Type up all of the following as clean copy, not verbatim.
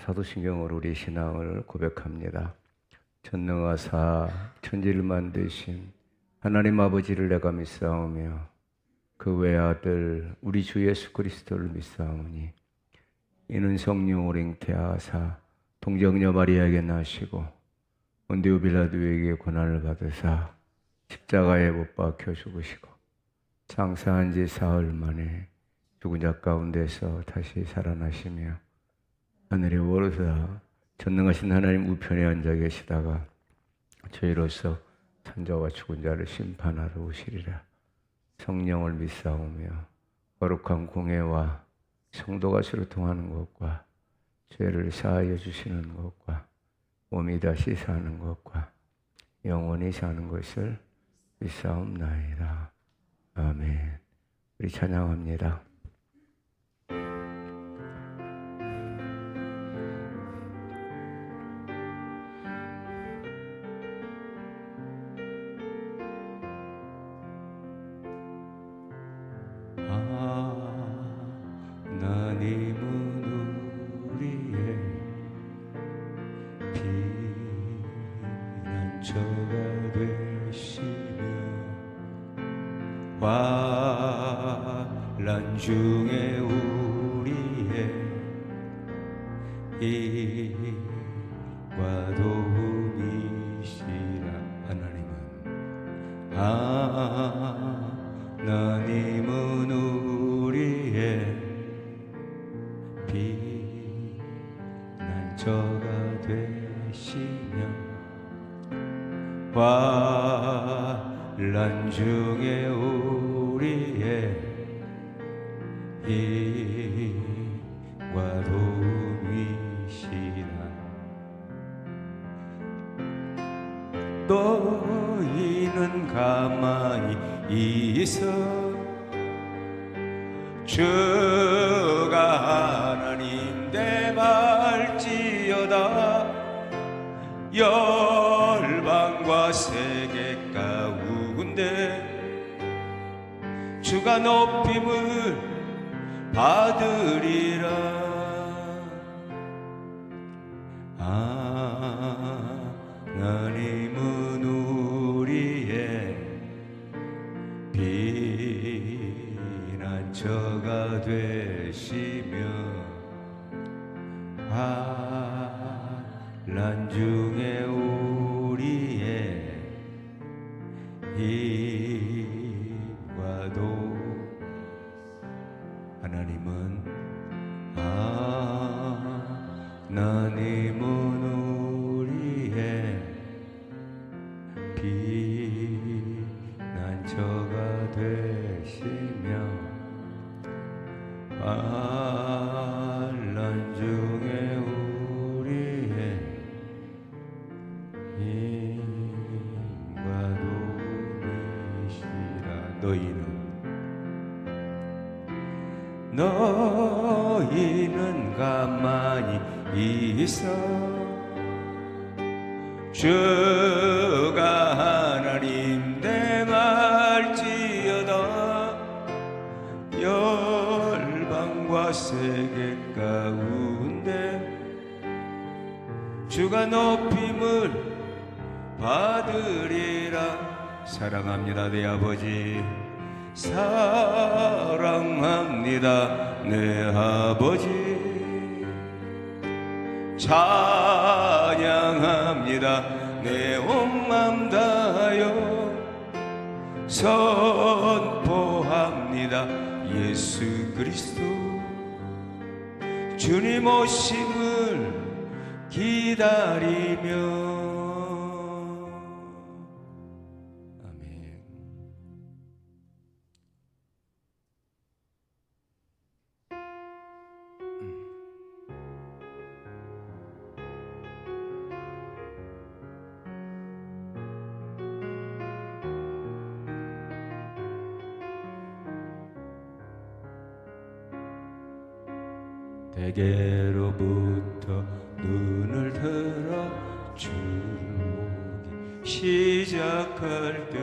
사도신경으로 우리 신앙을 고백합니다. 전능하사 천지를 만드신 하나님 아버지를 내가 믿사오며 그 외아들 우리 주 예수 그리스도를 믿사오니 이는 성령으로 잉태하사 동정녀 마리아에게 나시고 본디오 빌라도에게 고난을 받으사 십자가에 못 박혀 죽으시고 장사한 지 사흘 만에 죽은 자 가운데서 다시 살아나시며 하늘에 오르사 전능하신 하나님 우편에 앉아 계시다가 저희로서 산자와 죽은 자를 심판하러 오시리라. 성령을 믿사오며 거룩한 공회와 성도가 서로 통하는 것과 죄를 사하여 주시는 것과 몸이 다시 사는 것과 영원히 사는 것을 믿사옵나이다. 아멘. 우리 찬양합니다. 하나님은 우리의 피난처가 되시며 환난 중에 우리의 힘과 도움이시라. 하나님은 우리의 피난처가 되시며 환난 중에 우리의 힘과 도움이시라. 너희는 가만히 있어 주가 하나님 대말지어다. 열방과 세계 가운데 주가 높임을 받으리라. 하나님은 우리의 피난처가 되시며 환난 중에 우리의 힘과 도. 하나님은 우리의 피난처가 되시며 환난 중에 우리의 힘과 도움이시라. 너희는 가만히 있어 주가 하나님 대말지어다. 열방과 세계 가운데 주가 높임을 받으리라. 사랑합니다 내 아버지, 사랑합니다 내 아버지, 찬양합니다 내 온 맘 다하여 선포합니다 예수 그리스도 주님 오심을 기다리며. 대개로부터 눈을 들어 주목이 시작할 때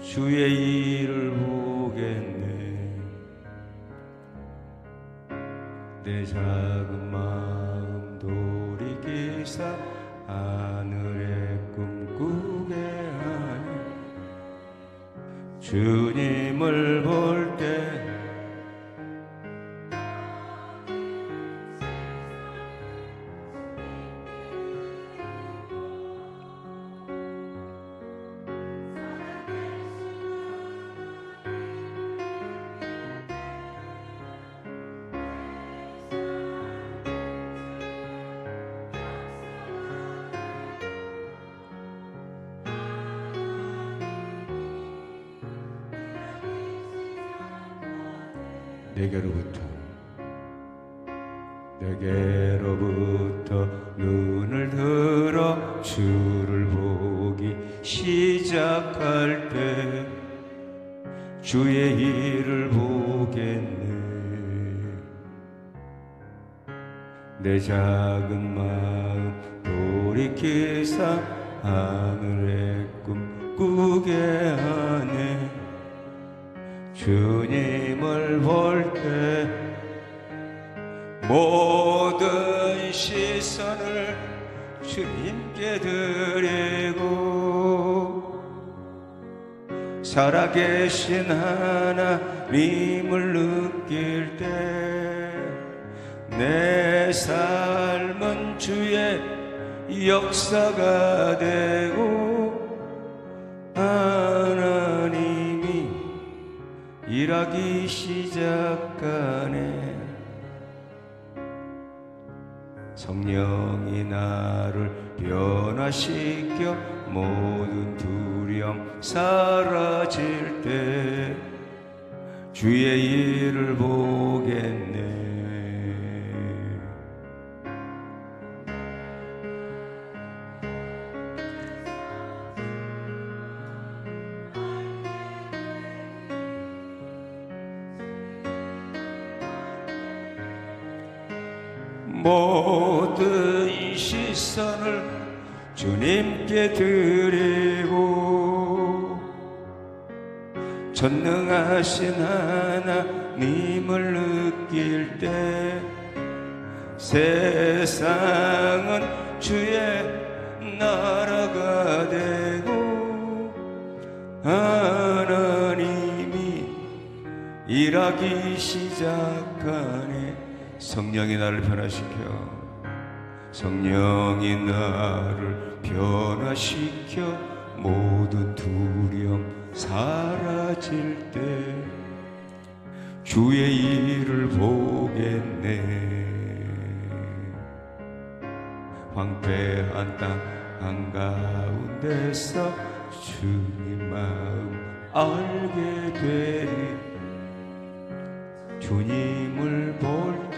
주의 일을 보겠네. 내 작은 마음 돌이키사 하늘의 꿈꾸게 하네. 주님을 볼 때 내게로부터 눈을 들어 주를 보기 시작할 때 주의 일을 보겠네. 내 작은 마음 돌이키사 하늘의 꿈 꾸게 하네. 주님을 볼 때 모든 시선을 주님께 드리고 살아계신 하나님을 느낄 때 내 삶은 주의 역사가 되고 하나님이 일하기 시작하네. 성령이 나를 변화시켜 모든 두려움 사라질 때 주의 일을 보겠네. 모든 시선을 주님께 드리고 전능하신 하나님을 느낄 때 세상은 주의 나라가 되고 하나님이 일하기 시작하네. 성령이 나를 변화시켜 성령이 나를 변화시켜 모든 두려움 사라질 때 주의 일을 보겠네. 황폐한 땅 한가운데서 주님 마음 알게 되리. 주님을 볼 때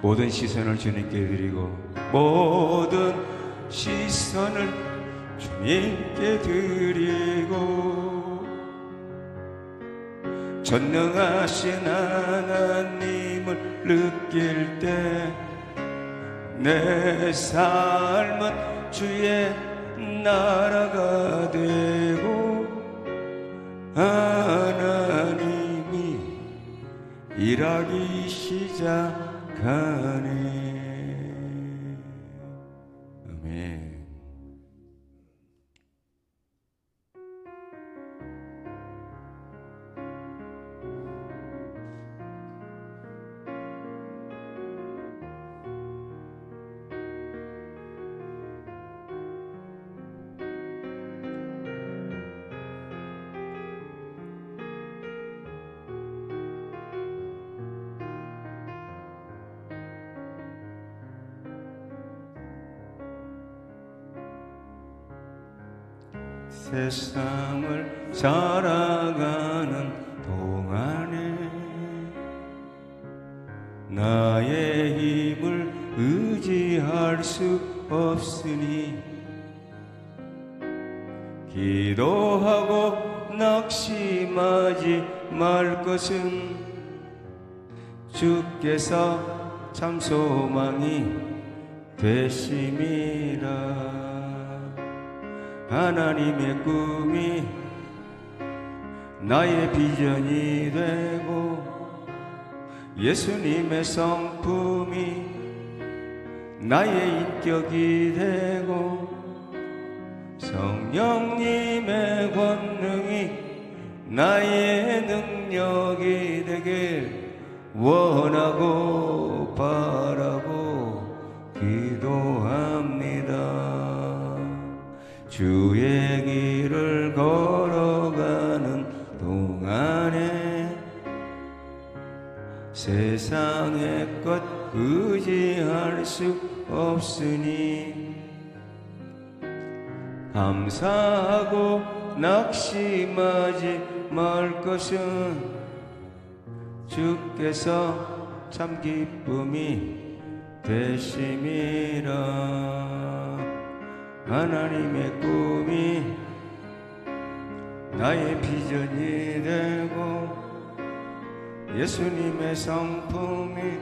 모든 시선을 주님께 드리고 모든 시선을 주님께 드리고 전능하신 하나님을 느낄 때 내 삶은 주의 나라가 되고 하나님이 일하기 시작하네. 아멘. 세상을 살아가는 동안에 나의 힘을 의지할 수 없으니 기도하고 낙심하지 말 것은 주께서 참 소망이 되심이라. 하나님의 꿈이 나의 비전이 되고 예수님의 성품이 나의 인격이 되고 성령님의 권능이 나의 능력이 되길 원하고 바라고 기도합니다. 주의 길을 걸어가는 동안에 세상의 것 의지할 수 없으니 감사하고 낙심하지 말 것은 주께서 참 기쁨이 되심이라. 하나님의 꿈이 나의 비전이 되고 예수님의 성품이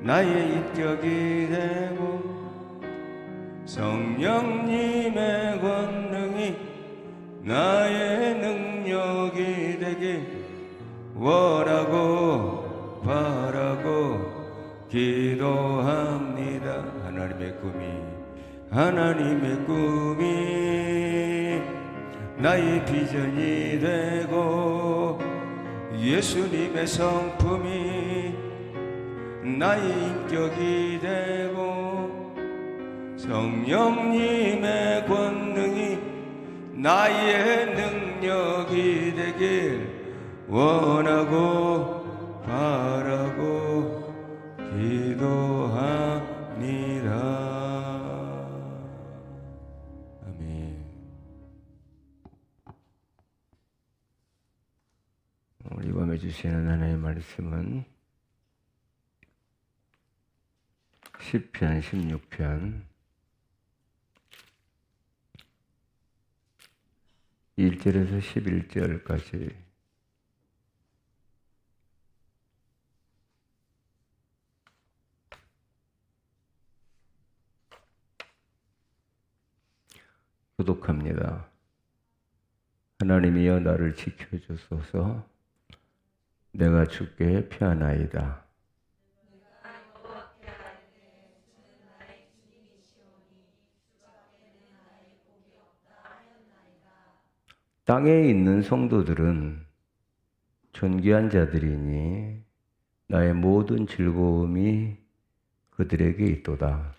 나의 인격이 되고 성령님의 권능이 나의 능력이 되길 원하고 바라고 기도합니다. 하나님의 꿈이 나의 비전이 되고 예수님의 성품이 나의 인격이 되고 성령님의 권능이 나의 능력이 되길 원하고 바라고 기도합니다. 아멘. 우리 밤에 주시는 하나님의 말씀은 시편 16편 1절에서 11절까지 교독합니다. 하나님이여 나를 지켜주소서. 내가 주께 피하나이다. 땅에 있는 성도들은 존귀한 자들이니 나의 모든 즐거움이 그들에게 있도다.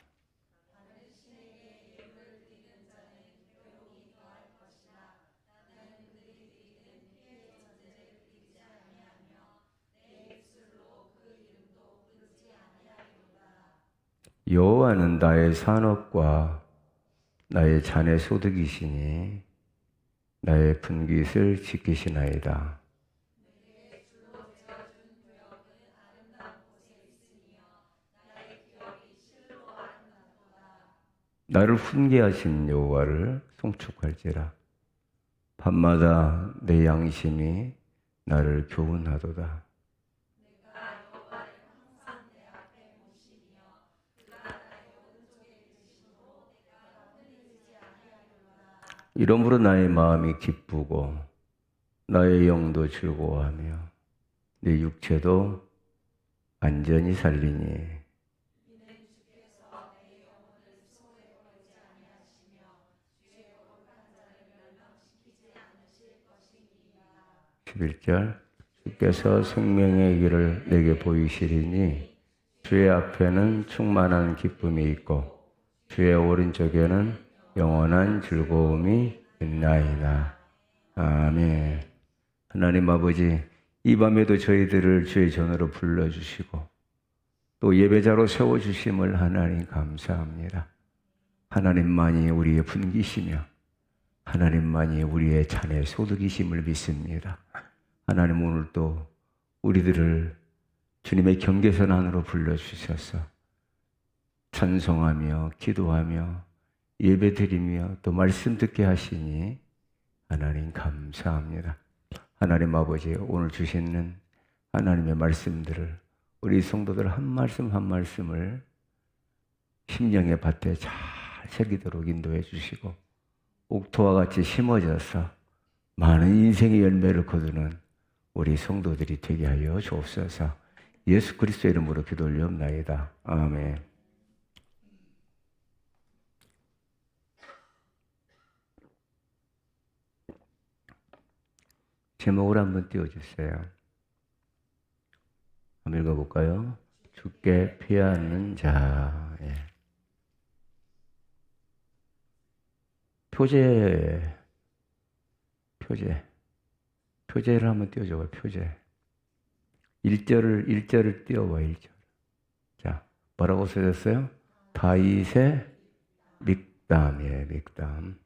여호와는 나의 산업과 나의 잔의 소득이시니 나의 분깃을 지키시나이다. 나를 훈계하신 여호와를 송축할지라. 밤마다 내 양심이 나를 교훈하도다. 이러므로 나의 마음이 기쁘고 나의 영도 즐거워하며 내 육체도 안전히 살리니 11절 주께서 생명의 길을 내게 보이시리니 주의 앞에는 충만한 기쁨이 있고 주의 오른쪽에는 영원한 즐거움이 있나이다. 아멘. 하나님 아버지, 이 밤에도 저희들을 주의 전으로 불러주시고 또 예배자로 세워주심을 하나님 감사합니다. 하나님만이 우리의 분기시며 하나님만이 우리의 잔의 소득이심을 믿습니다. 하나님 오늘도 우리들을 주님의 경계선 안으로 불러주셔서 찬송하며 기도하며 예배드리며 또 말씀 듣게 하시니 하나님 감사합니다. 하나님 아버지, 오늘 주시는 하나님의 말씀들을 우리 성도들 한 말씀 한 말씀을 심령의 밭에 잘 새기도록 인도해 주시고 옥토와 같이 심어져서 많은 인생의 열매를 거두는 우리 성도들이 되게 하여 주옵소서. 예수 그리스도의 이름으로 기도 올리옵나이다. 아멘. 제목을 한번 띄워주세요. 한번 읽어볼까요? 주께 피하는 자. 예. 표제를 한번 띄워줘봐요. 표제. 1절을 띄워봐. 1절. 자, 뭐라고 써졌어요? 다윗의 믹담이에요. 믹담.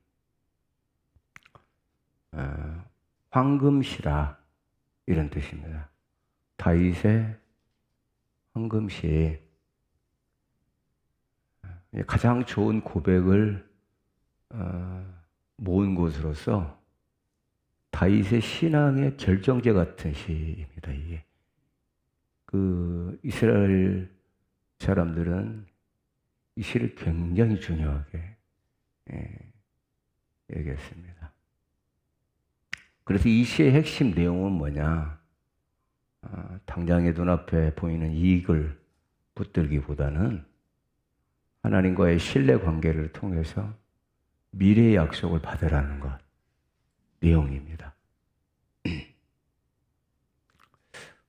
황금시라 이런 뜻입니다. 다윗의 황금시. 가장 좋은 고백을 모은 곳으로서 다윗의 신앙의 결정체 같은 시입니다. 이게 이스라엘 사람들은 이 시를 굉장히 중요하게 얘기했습니다. 그래서 이 시의 핵심 내용은 뭐냐? 당장의 눈앞에 보이는 이익을 붙들기보다는 하나님과의 신뢰 관계를 통해서 미래의 약속을 받으라는 것, 내용입니다.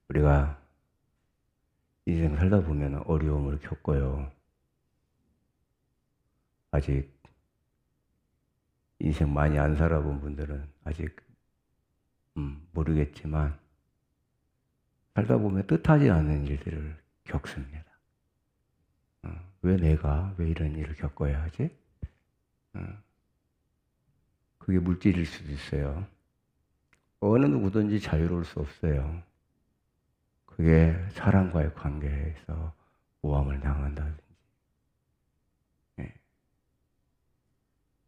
우리가 인생 살다 보면 어려움을 겪어요. 아직 인생 많이 안 살아본 분들은 아직 모르겠지만 살다 보면 뜻하지 않은 일들을 겪습니다. 왜 이런 일을 겪어야 하지? 그게 물질일 수도 있어요. 어느 누구든지 자유로울 수 없어요. 그게 사람과의 관계에서 모함을 당한다든지,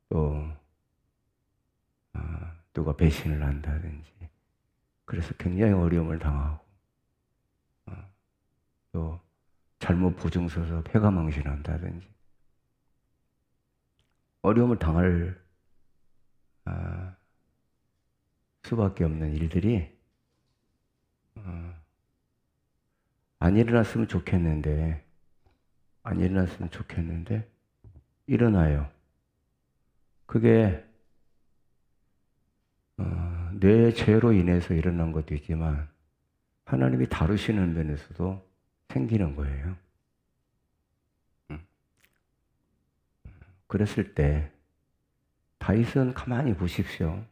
또 누가 배신을 한다든지, 그래서 굉장히 어려움을 당하고, 또 잘못 보증서서 패가망신한다든지, 어려움을 당할 수밖에 없는 일들이 안 일어났으면 좋겠는데 일어나요. 그게 내 죄로 인해서 일어난 것도 있지만 하나님이 다루시는 면에서도 생기는 거예요. 그랬을 때 다윗은 가만히 보십시오.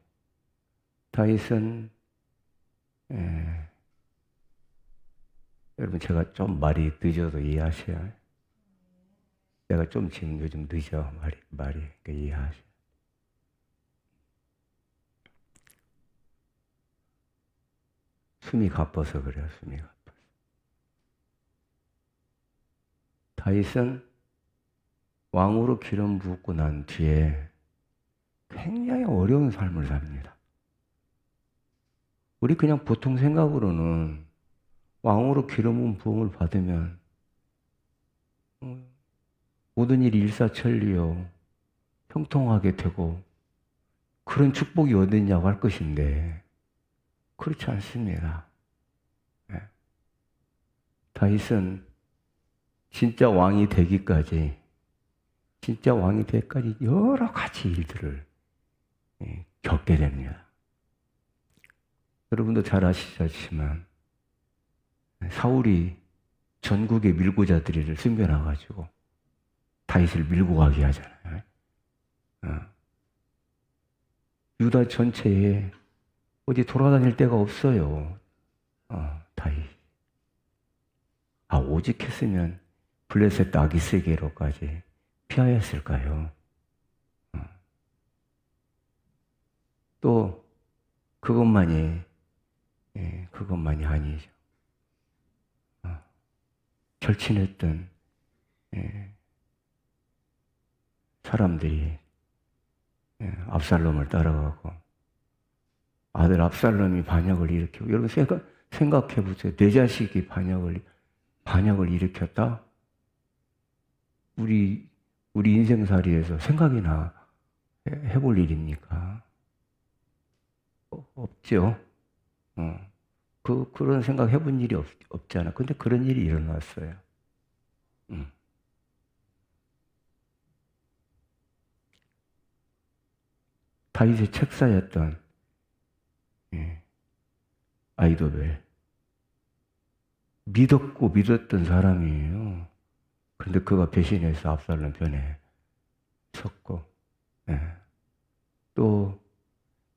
다윗은 여러분, 제가 좀 말이 늦어도 이해하셔요. 내가 좀 지금 요즘 늦어 말이 그러니까 이해하셔요. 숨이 가빠서 그래요. 숨이 가빠서. 다윗은 왕으로 기름 부었고 난 뒤에 굉장히 어려운 삶을 삽니다. 우리 그냥 보통 생각으로는 왕으로 기름 부음을 받으면 모든 일이 일사천리요 형통하게 되고 그런 축복이 어딨냐고 할 것인데 그렇지 않습니다. 다윗은 진짜 왕이 되기까지 여러 가지 일들을 겪게 됩니다. 여러분도 잘 아시겠지만 사울이 전국의 밀고자들이를 숨겨놔가지고 다윗을 밀고 가게 하잖아요. 유다 전체에 어디 돌아다닐 데가 없어요. 다윗. 오직 했으면 블레셋 아기스에게로까지 피하였을까요? 또 그것만이 아니죠. 절친했던 사람들이 압살롬을 따라가고 아들 압살롬이 반역을 일으키고, 여러분 생각해 보세요. 내 자식이 반역을 일으켰다? 우리 인생살이에서 생각이나 해볼 일입니까? 없죠. 그런 생각 해본 일이 없잖아. 근데 그런 일이 일어났어요. 다윗의 책사였던 아히도벨, 믿었던 사람이에요. 그런데 그가 배신해서 압살롬 편에 섰고, 또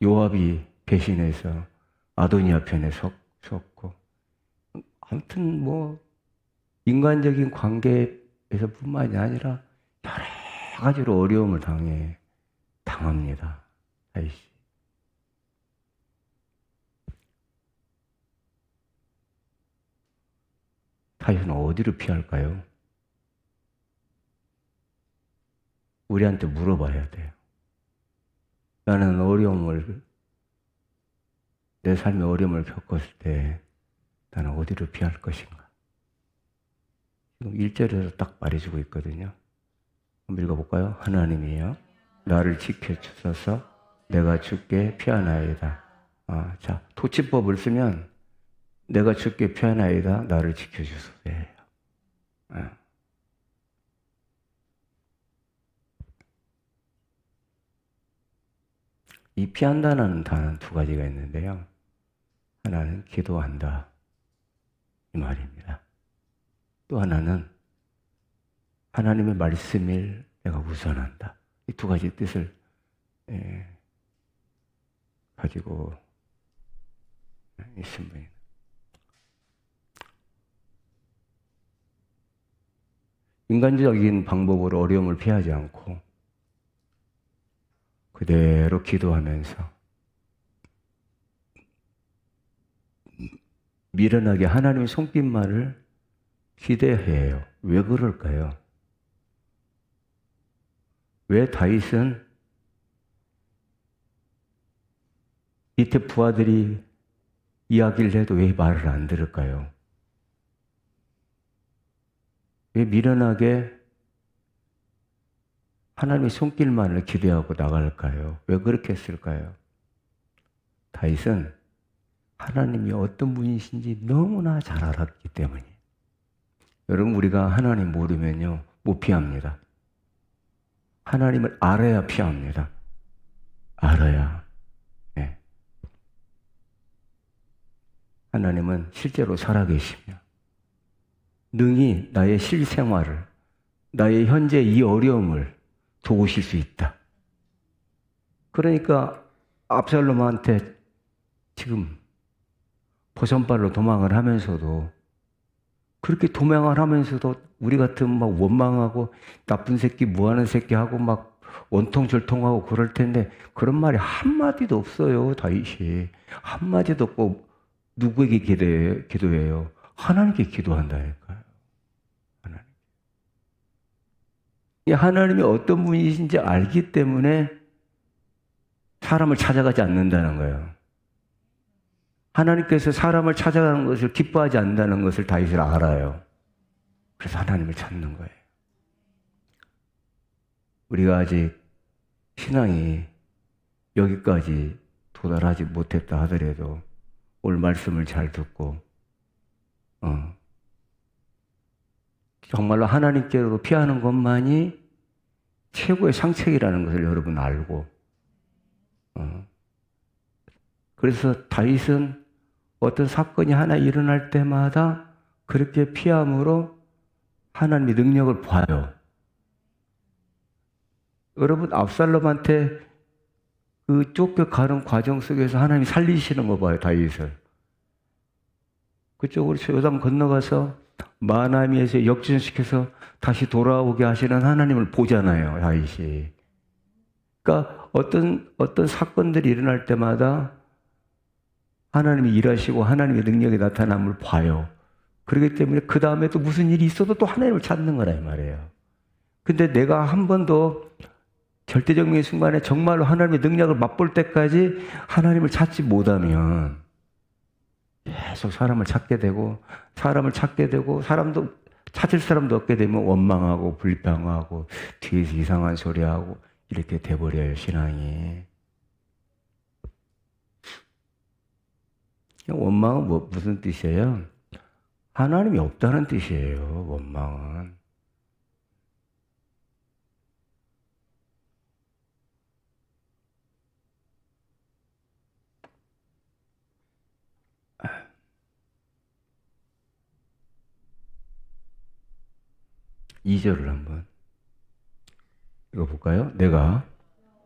요압이 배신해서 아도니아 편에 섰고, 아무튼 뭐 인간적인 관계에서뿐만이 아니라 여러 가지로 어려움을 당합니다. 다윗이. 다윗은 어디로 피할까요? 우리한테 물어봐야 돼요. 나는 내 삶의 어려움을 겪었을 때 나는 어디로 피할 것인가? 지금 1절에서 딱 말해주고 있거든요. 한번 읽어볼까요? 하나님이여 나를 지켜주소서 내가 주께 피하나이다. 자, 토치법을 쓰면 내가 주께 피하나이다 나를 지켜주소서예요. 이 피한다는 단어는 두 가지가 있는데요. 하나는 기도한다 이 말입니다. 또 하나는 하나님의 말씀을 내가 우선한다. 이 두 가지 뜻을 가지고 있습니다. 인간적인 방법으로 어려움을 피하지 않고 그대로 기도하면서 미련하게 하나님의 손길만을 기대해요. 왜 그럴까요? 왜 다윗은 밑에 부하들이 이야기를 해도 왜 말을 안 들을까요? 왜 미련하게 하나님의 손길만을 기대하고 나갈까요? 왜 그렇게 했을까요? 다윗은 하나님이 어떤 분이신지 너무나 잘 알았기 때문이에요. 여러분, 우리가 하나님 모르면요, 못 피합니다. 하나님을 알아야 피합니다. 알아야. 네. 하나님은 실제로 살아계시며 능히 나의 실생활을, 나의 현재 이 어려움을 도우실 수 있다. 그러니까 압살롬한테 지금 버선발로 도망을 하면서도, 그렇게 도망을 하면서도 우리 같으면 막 원망하고 나쁜 새끼 뭐하는 새끼 하고 막 원통절통하고 그럴 텐데 그런 말이 한마디도 없어요. 다윗이 한마디도 없고 누구에게 기도해요? 하나님께 기도한다니까요. 하나님이 어떤 분이신지 알기 때문에 사람을 찾아가지 않는다는 거예요. 하나님께서 사람을 찾아가는 것을 기뻐하지 않는다는 것을 다윗을 알아요. 그래서 하나님을 찾는 거예요. 우리가 아직 신앙이 여기까지 도달하지 못했다 하더라도 오늘 말씀을 잘 듣고 정말로 하나님께로 피하는 것만이 최고의 상책이라는 것을 여러분 알고, 그래서 다윗은 어떤 사건이 하나 일어날 때마다 그렇게 피함으로 하나님의 능력을 봐요. 여러분, 압살롬한테 그 쫓겨가는 과정 속에서 하나님이 살리시는 거 봐요, 다윗을. 그쪽으로 요단 건너가서 마하나임에서 역전시켜서 다시 돌아오게 하시는 하나님을 보잖아요, 다윗이. 그러니까 어떤 사건들이 일어날 때마다 하나님이 일하시고 하나님의 능력이 나타남을 봐요. 그렇기 때문에 그 다음에 또 무슨 일이 있어도 또 하나님을 찾는 거라 이 말이에요. 근데 내가 한 번도 절대적인 순간에 정말로 하나님의 능력을 맛볼 때까지 하나님을 찾지 못하면 계속 사람을 찾게 되고 사람도 찾을 사람도 없게 되면 원망하고 불평하고 뒤에서 이상한 소리하고 이렇게 돼버려요, 신앙이. 원망은 무슨 뜻이에요? 하나님이 없다는 뜻이에요, 원망은. 이 절을 한번 읽어볼까요? 내가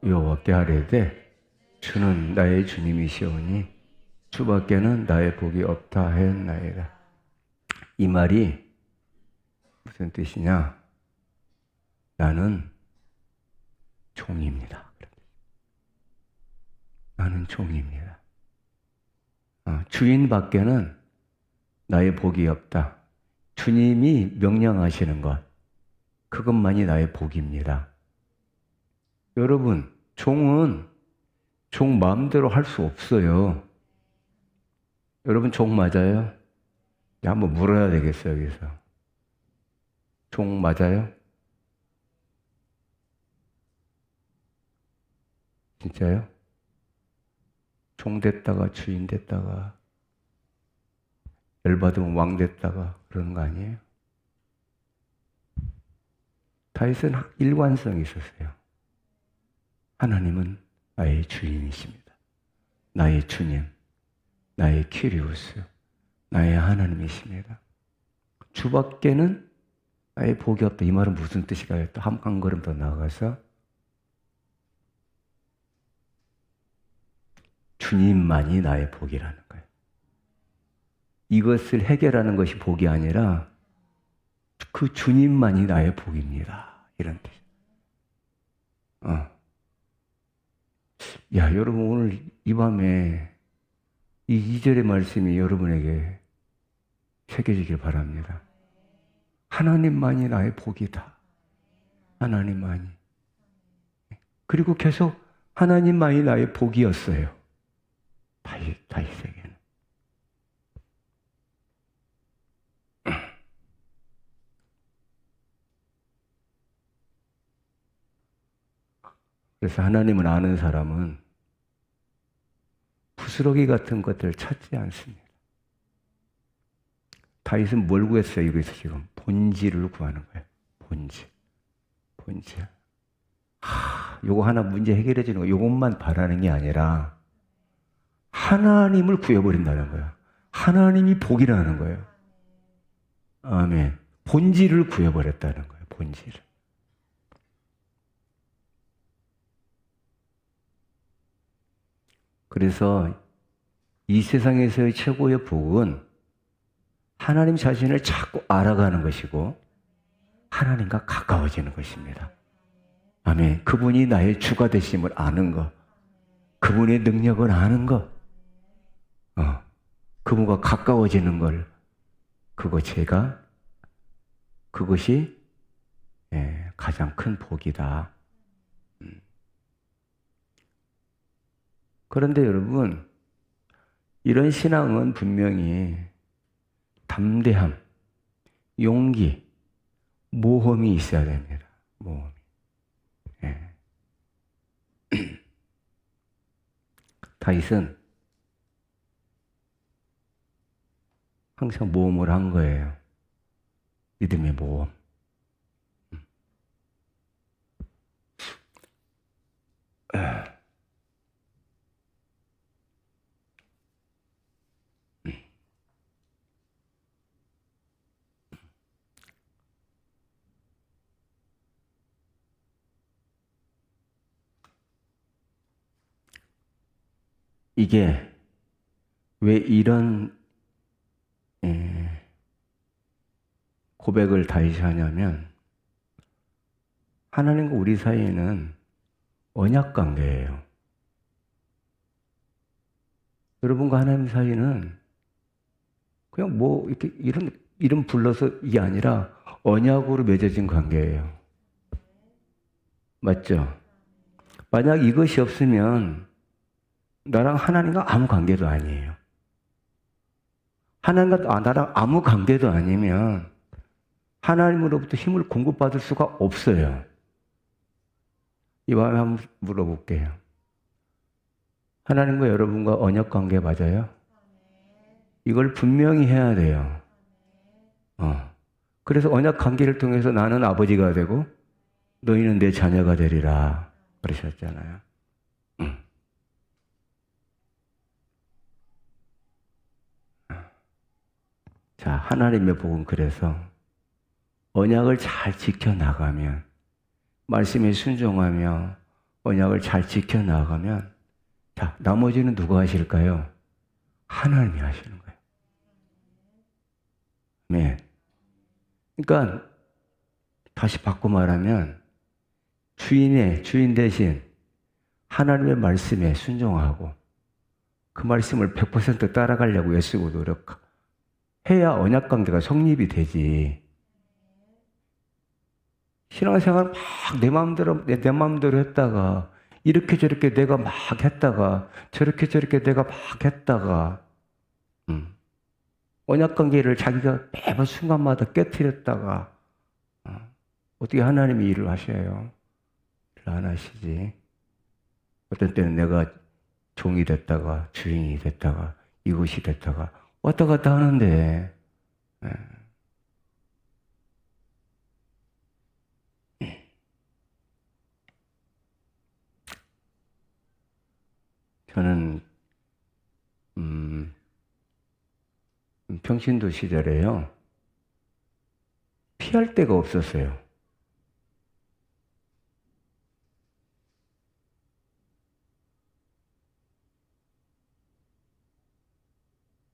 여호와께 하려되 주는 나의 주님이시오니 주밖에는 나의 복이 없다 하였나이다. 이 말이 무슨 뜻이냐? 나는 종입니다. 나는 종입니다. 주인 밖에는 나의 복이 없다. 주님이 명령하시는 것, 그것만이 나의 복입니다. 여러분, 종은 종 마음대로 할 수 없어요. 여러분, 종 맞아요? 한번 물어야 되겠어요, 여기서. 종 맞아요? 진짜요? 종 됐다가 주인 됐다가 열받으면 왕 됐다가 그러는 거 아니에요? 다윗은 일관성이 있었어요. 하나님은 나의 주인이십니다. 나의 주님, 나의 키리우스, 나의 하나님이십니다. 주밖에는 나의 복이 없다. 이 말은 무슨 뜻일까요? 또 한 걸음 더 나아가서 주님만이 나의 복이라는 거예요. 이것을 해결하는 것이 복이 아니라 그 주님만이 나의 복입니다. 이런 뜻. 야, 여러분 오늘 이 밤에 이 2절의 말씀이 여러분에게 새겨지길 바랍니다. 하나님만이 나의 복이다. 하나님만이. 그리고 계속 하나님만이 나의 복이었어요. 다윗에게는. 그래서 하나님을 아는 사람은 부스러기 같은 것들을 찾지 않습니다. 다윗은 뭘 구했어요? 여기서 지금 본질을 구하는 거예요. 본질. 요거 하나 문제 해결해 주는 거, 요것만 바라는 게 아니라 하나님을 구해버린다는 거예요. 하나님이 복이라는 거예요. 아멘. 본질을 구해버렸다는 거예요. 본질을. 그래서 이 세상에서의 최고의 복은 하나님 자신을 자꾸 알아가는 것이고 하나님과 가까워지는 것입니다. 아멘. 그분이 나의 주가 되심을 아는 것, 그분의 능력을 아는 것, 그분과 가까워지는 걸, 그것이 가장 큰 복이다. 그런데 여러분, 이런 신앙은 분명히 담대함, 용기, 모험이 있어야 됩니다. 모험이. 다윗은 항상 모험을 한 거예요. 믿음의 모험. 이게 왜 이런 고백을 다윗이 하냐면 하나님과 우리 사이에는 언약 관계예요. 여러분과 하나님 사이는 그냥 이렇게 이런 이름 불러서 이게 아니라 언약으로 맺어진 관계예요. 맞죠? 만약 이것이 없으면 나랑 하나님과 아무 관계도 아니에요. 하나님과 나랑 아무 관계도 아니면 하나님으로부터 힘을 공급받을 수가 없어요. 이번에 한번 물어볼게요. 하나님과 여러분과 언약 관계 맞아요? 이걸 분명히 해야 돼요. 그래서 언약 관계를 통해서 나는 아버지가 되고 너희는 내 자녀가 되리라 그러셨잖아요. 자, 하나님의 복은 그래서 언약을 잘 지켜나가면, 말씀에 순종하며 언약을 잘 지켜나가면, 자, 나머지는 누가 하실까요? 하나님이 하시는 거예요. 네. 그러니까 다시 바꿔 말하면 주인 대신 하나님의 말씀에 순종하고 그 말씀을 100% 따라가려고 애쓰고 노력해야 언약 관계가 성립이 되지. 신앙생활 막 내 마음대로 했다가 이렇게 저렇게 내가 막 했다가 저렇게 내가 막 했다가 언약 관계를 자기가 매번 순간마다 깨트렸다가 어떻게 하나님이 일을 하셔요? 일을 안 하시지. 어떤 때는 내가 종이 됐다가 주인이 됐다가 이것이 됐다가 왔다 갔다 하는데 저는 평신도 시절에요. 피할 데가 없었어요.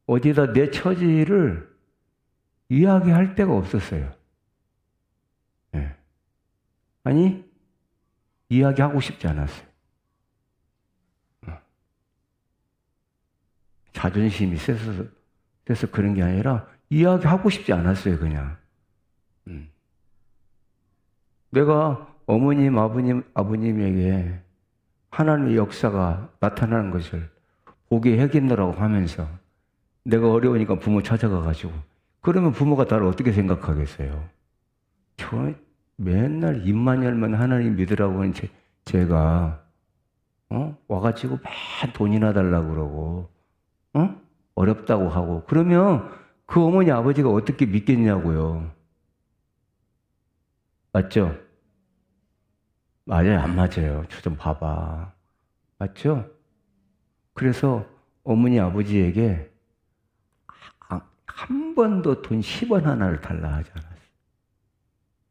어디다 내 처지를 이야기할 데가 없었어요. 네. 아니, 이야기하고 싶지 않았어요. 자존심이 세서 그런 게 아니라 이야기하고 싶지 않았어요, 그냥. 내가 어머님, 아버님에게 하나님의 역사가 나타나는 것을 보게 해겠노라고 하면서 내가 어려우니까 부모 찾아가가지고 그러면 부모가 나를 어떻게 생각하겠어요? 저 맨날 입만 열면 하나님 믿으라고 하는 제가 와가지고 맨 돈이나 달라고 그러고 어렵다고 하고 그러면 그 어머니 아버지가 어떻게 믿겠냐고요. 맞죠? 맞아요, 안 맞아요? 저 좀 봐봐. 맞죠? 그래서 어머니 아버지에게 한 번도 돈 10원 하나를 달라 하지 않았어요.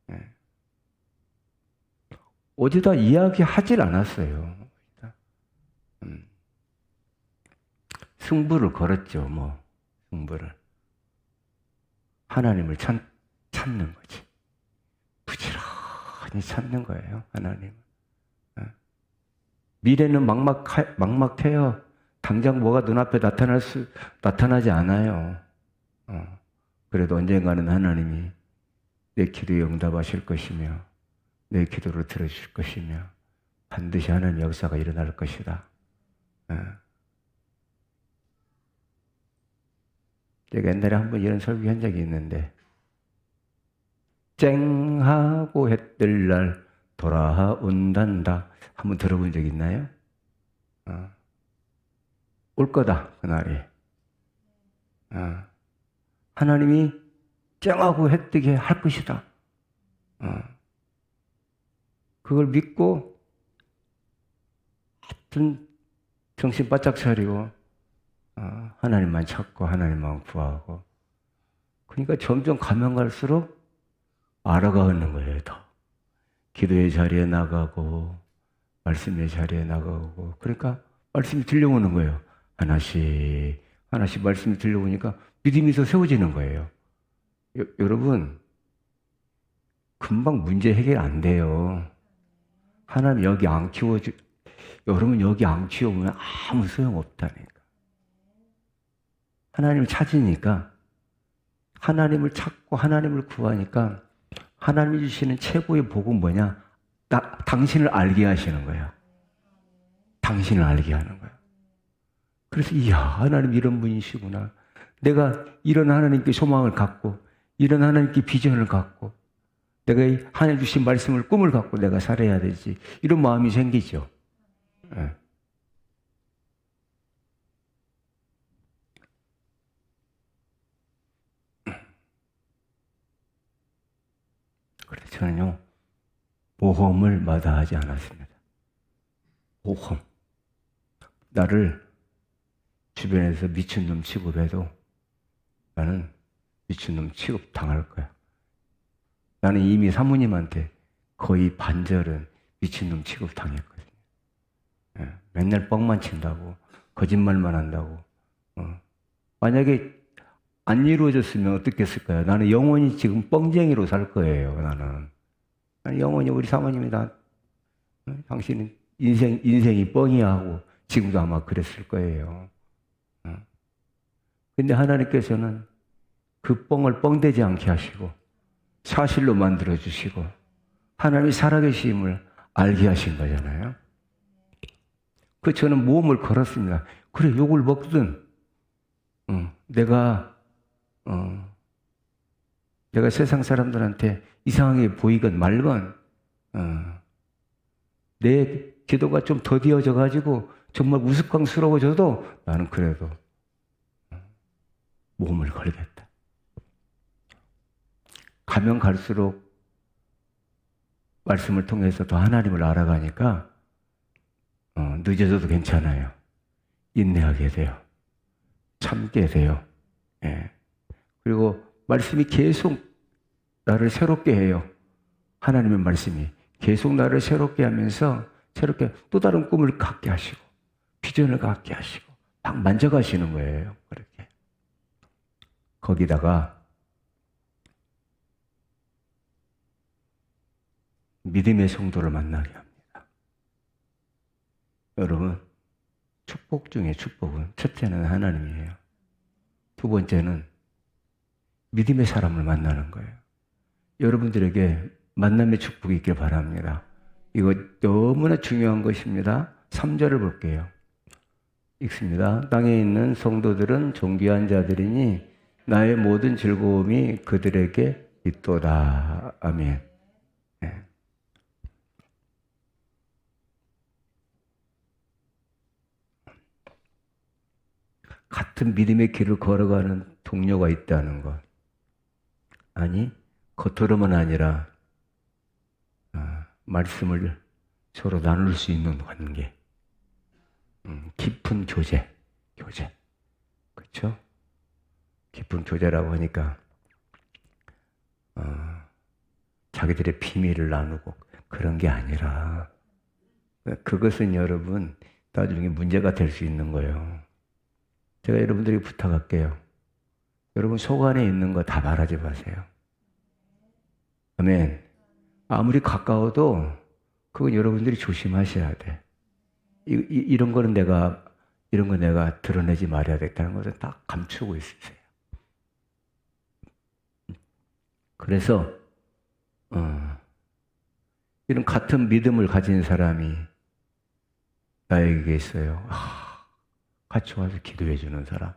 네. 어디다 이야기하질 않았어요. 승부를 걸었죠, 승부를. 하나님을 찾는 거지. 부지런히 찾는 거예요, 하나님. 미래는 막막해요. 당장 뭐가 눈앞에 나타나지 않아요. 그래도 언젠가는 하나님이 내 기도에 응답하실 것이며, 내 기도를 들어주실 것이며, 반드시 하나님의 역사가 일어날 것이다. 제가 옛날에 한번 이런 설교한 적이 있는데, 쨍하고 해뜰 날 돌아온단다. 한번 들어본 적 있나요? 올 거다, 그날이. 하나님이 쨍하고 해뜨게 할 것이다. 그걸 믿고 하여튼 정신 바짝 차리고 하나님만 찾고 하나님만 구하고 그러니까 점점 가면 갈수록 알아가는 거예요. 더 기도의 자리에 나가고 말씀의 자리에 나가고 그러니까 말씀이 들려오는 거예요. 하나씩 말씀이 들려오니까 믿음이 더 세워지는 거예요. 여러분 금방 문제 해결 안 돼요. 하나님 여기 안 여러분 여기 안 키워보면 아무 소용없다니까. 하나님을 찾으니까 하나님을 찾고 하나님을 구하니까 하나님이 주시는 최고의 복은 뭐냐? 당신을 알게 하시는 거예요. 당신을 알게 하는 거예요. 그래서 이야, 하나님 이런 분이시구나. 내가 이런 하나님께 소망을 갖고 이런 하나님께 비전을 갖고 내가 이 하나님 주신 말씀을 꿈을 갖고 내가 살아야 되지. 이런 마음이 생기죠. 네. 그래서 저는요, 모험을 마다하지 않았습니다. 모험. 나를 주변에서 미친놈 취급해도 나는 미친놈 취급 당할 거야. 나는 이미 사모님한테 거의 반절은 미친놈 취급 당했거든요. 예, 맨날 뻥만 친다고, 거짓말만 한다고. 만약에 안 이루어졌으면 어떻겠을까요? 나는 영원히 지금 뻥쟁이로 살 거예요, 나는 영원히 우리 사모님이 당신은 인생이 뻥이야 하고 지금도 아마 그랬을 거예요. 근데 하나님께서는 그 뻥을 뻥되지 않게 하시고 사실로 만들어주시고 하나님이 살아계심을 알게 하신 거잖아요. 그 저는 모험을 걸었습니다. 그래, 욕을 먹든 내가 세상 사람들한테 이상하게 보이건 말건 내 기도가 좀 더디어져 가지고 정말 우스꽝스러워져도 나는 그래도 모험을 걸겠다. 가면 갈수록 말씀을 통해서 더 하나님을 알아가니까 늦어져도 괜찮아요. 인내하게 돼요. 참게 돼요. 예. 그리고 말씀이 계속 나를 새롭게 해요. 하나님의 말씀이 계속 나를 새롭게 하면서 새롭게 또 다른 꿈을 갖게 하시고 비전을 갖게 하시고 막 만져가시는 거예요. 그렇게. 거기다가 믿음의 성도를 만나게 합니다. 여러분, 축복 중에 축복은 첫째는 하나님이에요. 두 번째는 믿음의 사람을 만나는 거예요. 여러분들에게 만남의 축복이 있길 바랍니다. 이거 너무나 중요한 것입니다. 3절을 볼게요. 읽습니다. 땅에 있는 성도들은 존귀한 자들이니 나의 모든 즐거움이 그들에게 있도다. 아멘. 네. 같은 믿음의 길을 걸어가는 동료가 있다는 것. 아니, 겉으로만 아니라 말씀을 서로 나눌 수 있는 관계. 깊은 교제. 그렇죠? 깊은 교제라고 하니까 자기들의 비밀을 나누고 그런 게 아니라 그것은 여러분 나중에 문제가 될 수 있는 거예요. 제가 여러분들에게 부탁할게요. 여러분 속 안에 있는 거 다 말하지 마세요. 아멘. 아무리 가까워도 그건 여러분들이 조심하셔야 돼. 이런 거 내가 드러내지 말아야 되겠다는 것을 딱 감추고 있으세요. 그래서 이런 같은 믿음을 가진 사람이 나에게 있어요. 같이 와서 기도해 주는 사람.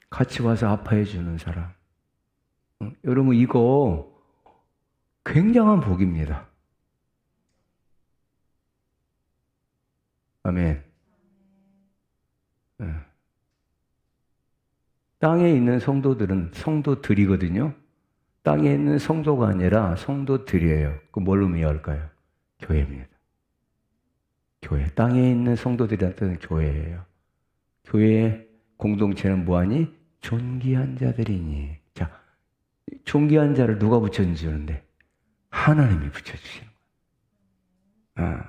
같이 와서 아파해 주는 사람. 여러분 이거 굉장한 복입니다. 아멘. 땅에 있는 성도들은 성도들이거든요. 땅에 있는 성도가 아니라 성도들이에요. 그 뭘로 의미할까요? 교회입니다. 교회. 땅에 있는 성도들한테는 교회예요. 교회의 공동체는 뭐하니? 존귀한 자들이니. 자, 존귀한 자를 누가 붙여주는데? 하나님이 붙여주시는 거예요.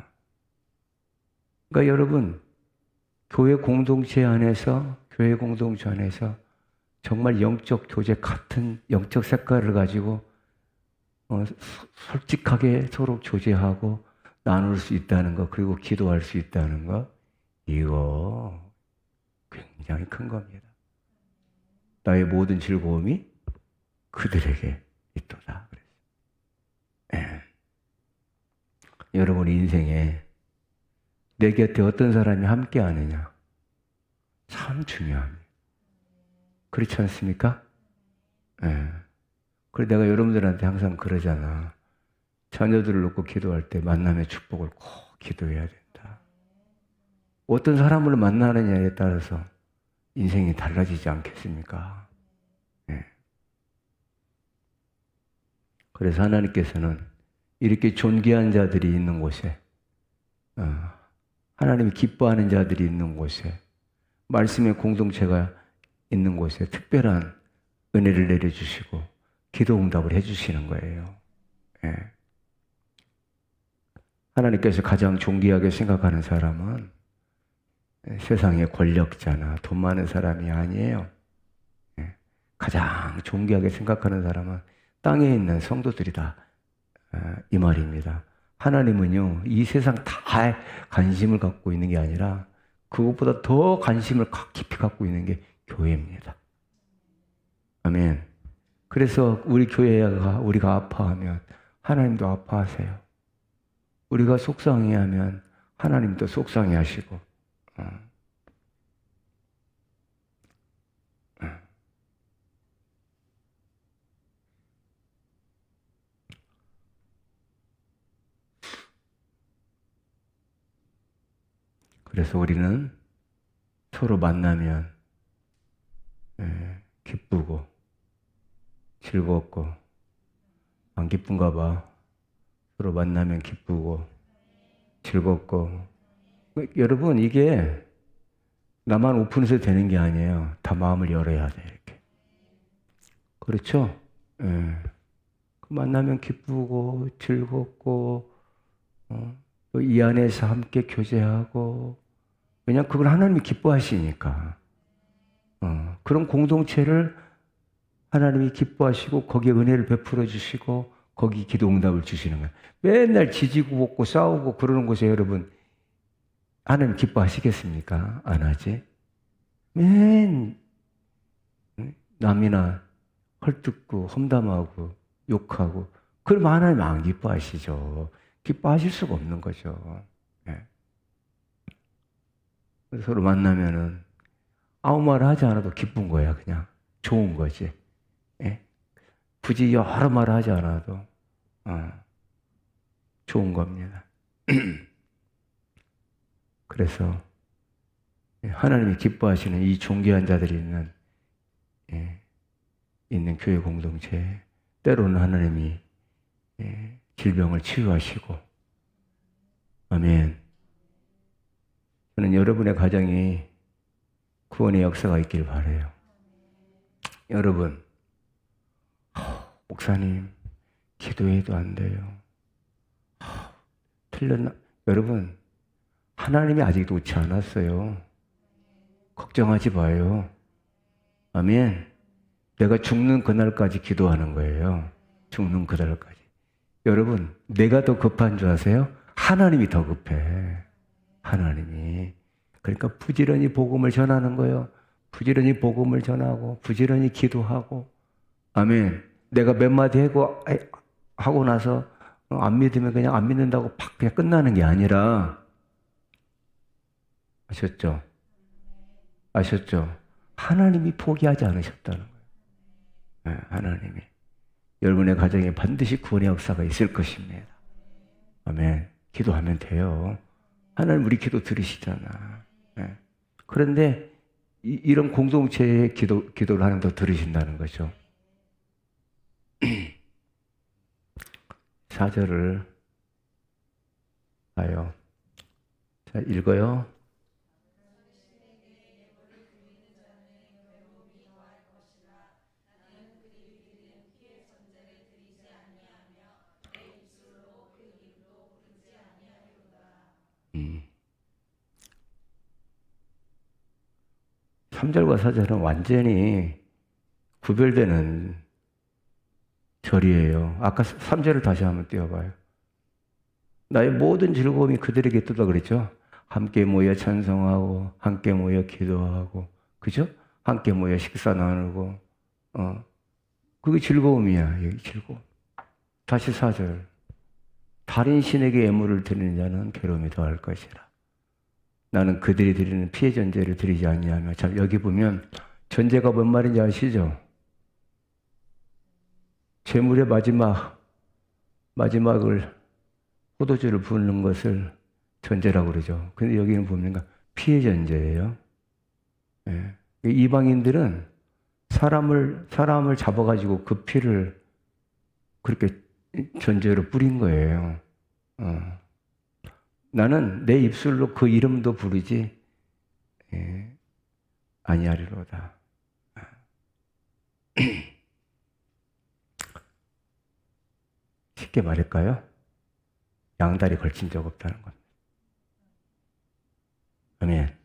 그러니까 여러분, 교회 공동체 안에서 정말 영적 교제 같은 영적 색깔을 가지고 솔직하게 서로 교제하고 나눌 수 있다는 것, 그리고 기도할 수 있다는 것, 이거 굉장히 큰 겁니다. 나의 모든 즐거움이 그들에게 있도다. 예. 여러분 인생에 내 곁에 어떤 사람이 함께하느냐 참 중요합니다. 그렇지 않습니까? 예. 그래서 내가 여러분들한테 항상 그러잖아. 자녀들을 놓고 기도할 때 만남의 축복을 꼭 기도해야 된다. 어떤 사람을 만나느냐에 따라서 인생이 달라지지 않겠습니까? 예. 그래서 하나님께서는 이렇게 존귀한 자들이 있는 곳에, 하나님이 기뻐하는 자들이 있는 곳에, 말씀의 공동체가 있는 곳에 특별한 은혜를 내려주시고 기도 응답을 해주시는 거예요. 예. 하나님께서 가장 존귀하게 생각하는 사람은 세상의 권력자나 돈 많은 사람이 아니에요. 예. 가장 존귀하게 생각하는 사람은 땅에 있는 성도들이다. 이 말입니다. 하나님은요, 이 세상 다 관심을 갖고 있는 게 아니라 그것보다 더 관심을 깊이 갖고 있는 게 교회입니다. 아멘. 그래서 우리 교회가 우리가 아파하면 하나님도 아파하세요. 우리가 속상해하면 하나님도 속상해하시고. 그래서 우리는 서로 만나면 기쁘고 즐겁고, 안 기쁜가 봐. 서로 만나면 기쁘고 즐겁고. 여러분 이게 나만 오픈해서 되는 게 아니에요. 다 마음을 열어야 돼 이렇게. 그렇죠? 예. 만나면 기쁘고 즐겁고 또 이 안에서 함께 교제하고, 왜냐하면 그걸 하나님이 기뻐하시니까. 그런 공동체를 하나님이 기뻐하시고 거기에 은혜를 베풀어 주시고 거기 기도 응답을 주시는 거예요. 맨날 지지고 볶고 싸우고 그러는 곳에 여러분 하나님 기뻐하시겠습니까? 안 하지? 남이나 헐뜯고 험담하고 욕하고 그러면 하나님 안 기뻐하시죠. 기뻐하실 수가 없는 거죠. 네. 서로 만나면은 아무 말 하지 않아도 기쁜 거야. 그냥 좋은 거지. 예? 굳이 여러 말 하지 않아도 좋은 겁니다. 그래서 하나님이 기뻐하시는 이 존귀한 자들이 있는 교회 공동체, 때로는 하나님이 질병을 치유하시고, 아멘. 저는 여러분의 가정이 구원의 역사가 있길 바라요. 여러분, 목사님, 기도해도 안 돼요. 틀렸나? 여러분, 하나님이 아직 놓지 않았어요. 걱정하지 마요. 아멘. 내가 죽는 그날까지 기도하는 거예요. 죽는 그날까지. 여러분, 내가 더 급한 줄 아세요? 하나님이 더 급해. 하나님이. 그러니까 부지런히 복음을 전하는 거예요. 부지런히 복음을 전하고 부지런히 기도하고. 아멘. 내가 몇 마디 하고 나서 안 믿으면 그냥 안 믿는다고 팍 그냥 끝나는 게 아니라, 아셨죠? 아셨죠? 하나님이 포기하지 않으셨다는 거예요. 네, 하나님이. 여러분의 가정에 반드시 구원의 역사가 있을 것입니다. 아멘. 기도하면 돼요. 하나님 우리 기도 들으시잖아. 네. 그런데 이런 공동체의 기도를 하나님 더 들으신다는 거죠. 4절을 봐요. 자, 읽어요. 음. 3절과 4절은 완전히 구별되는 절이에요. 아까 3절을 다시 한번 띄워봐요. 나의 모든 즐거움이 그들에게 있다 그랬죠. 함께 모여 찬송하고 함께 모여 기도하고, 그죠? 함께 모여 식사 나누고, 그게 즐거움이야, 여기 즐거움. 다시 4절. 다른 신에게 예물을 드리는 자는 괴로움이 더할 것이라. 나는 그들이 드리는 피해 전제를 드리지 아니하며. 참, 여기 보면 전제가 뭔 말인지 아시죠? 제물의 마지막을 포도주를 부는 것을 전제라고 그러죠. 근데 여기는 보면 피해 전제예요. 예. 이방인들은 사람을 잡아가지고 그 피를 그렇게 전제로 뿌린 거예요. 나는 내 입술로 그 이름도 부르지 아니하리로다. 쉽게 말할까요? 양다리 걸친 적 없다는 겁니다. 아멘.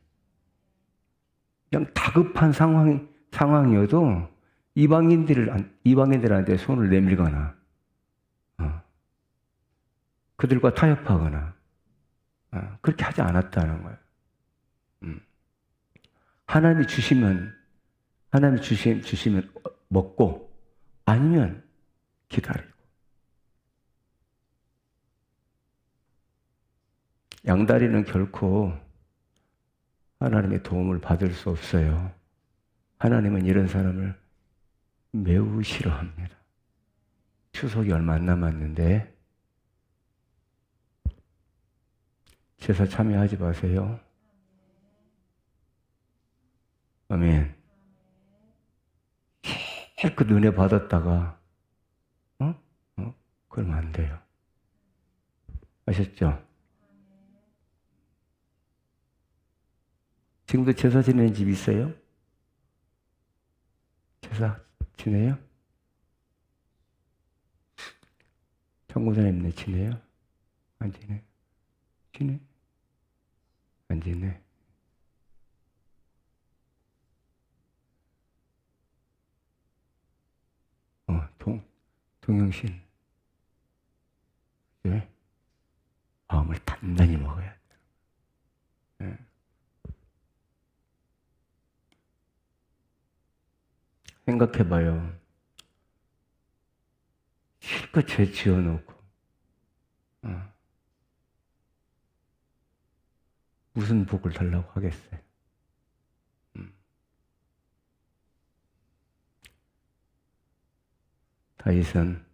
그냥 다급한 상황이어도 이방인들한테 손을 내밀거나, 그들과 타협하거나, 그렇게 하지 않았다는 거예요. 하나님이 주시면 먹고, 아니면 기다리고. 양다리는 결코 하나님의 도움을 받을 수 없어요. 하나님은 이런 사람을 매우 싫어합니다. 추석이 얼마 안 남았는데 제사 참여하지 마세요. 아멘. 그 은혜 받았다가 그러면 안 돼요. 아셨죠? 지금도 제사 지내는 집 있어요? 제사 지내요? 청구사님네 지내요? 안 지내? 지내? 안 지내? 동영신. 네? 마음을 단단히 먹어야 돼. 네. 생각해봐요. 실컷 죄 지어놓고, 무슨 복을 달라고 하겠어요? 다윗은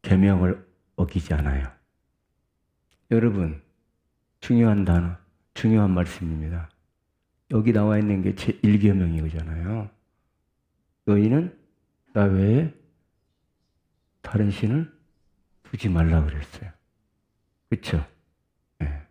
계명을 어기지 않아요. 여러분, 중요한 단어, 중요한 말씀입니다. 여기 나와 있는 게 제1계명이잖아요. 너희는 나 외에 다른 신을 두지 말라 그랬어요. 그렇죠? 네.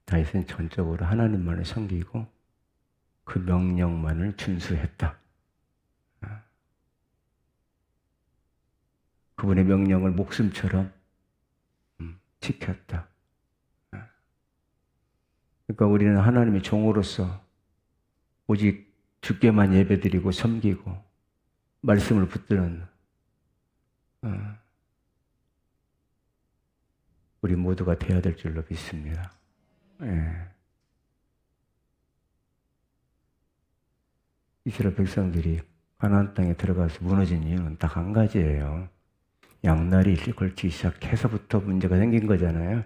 다윗은 전적으로 하나님만을 섬기고 그 명령만을 준수했다. 그분의 명령을 목숨처럼 지켰다. 그러니까 우리는 하나님의 종으로서 오직 주께만 예배드리고 섬기고 말씀을 붙드는 우리 모두가 되어야 될 줄로 믿습니다. 예. 이스라엘 백성들이 가나안 땅에 들어가서 무너진 이유는 딱 한 가지예요. 양다리 걸치기 시작해서부터 문제가 생긴 거잖아요.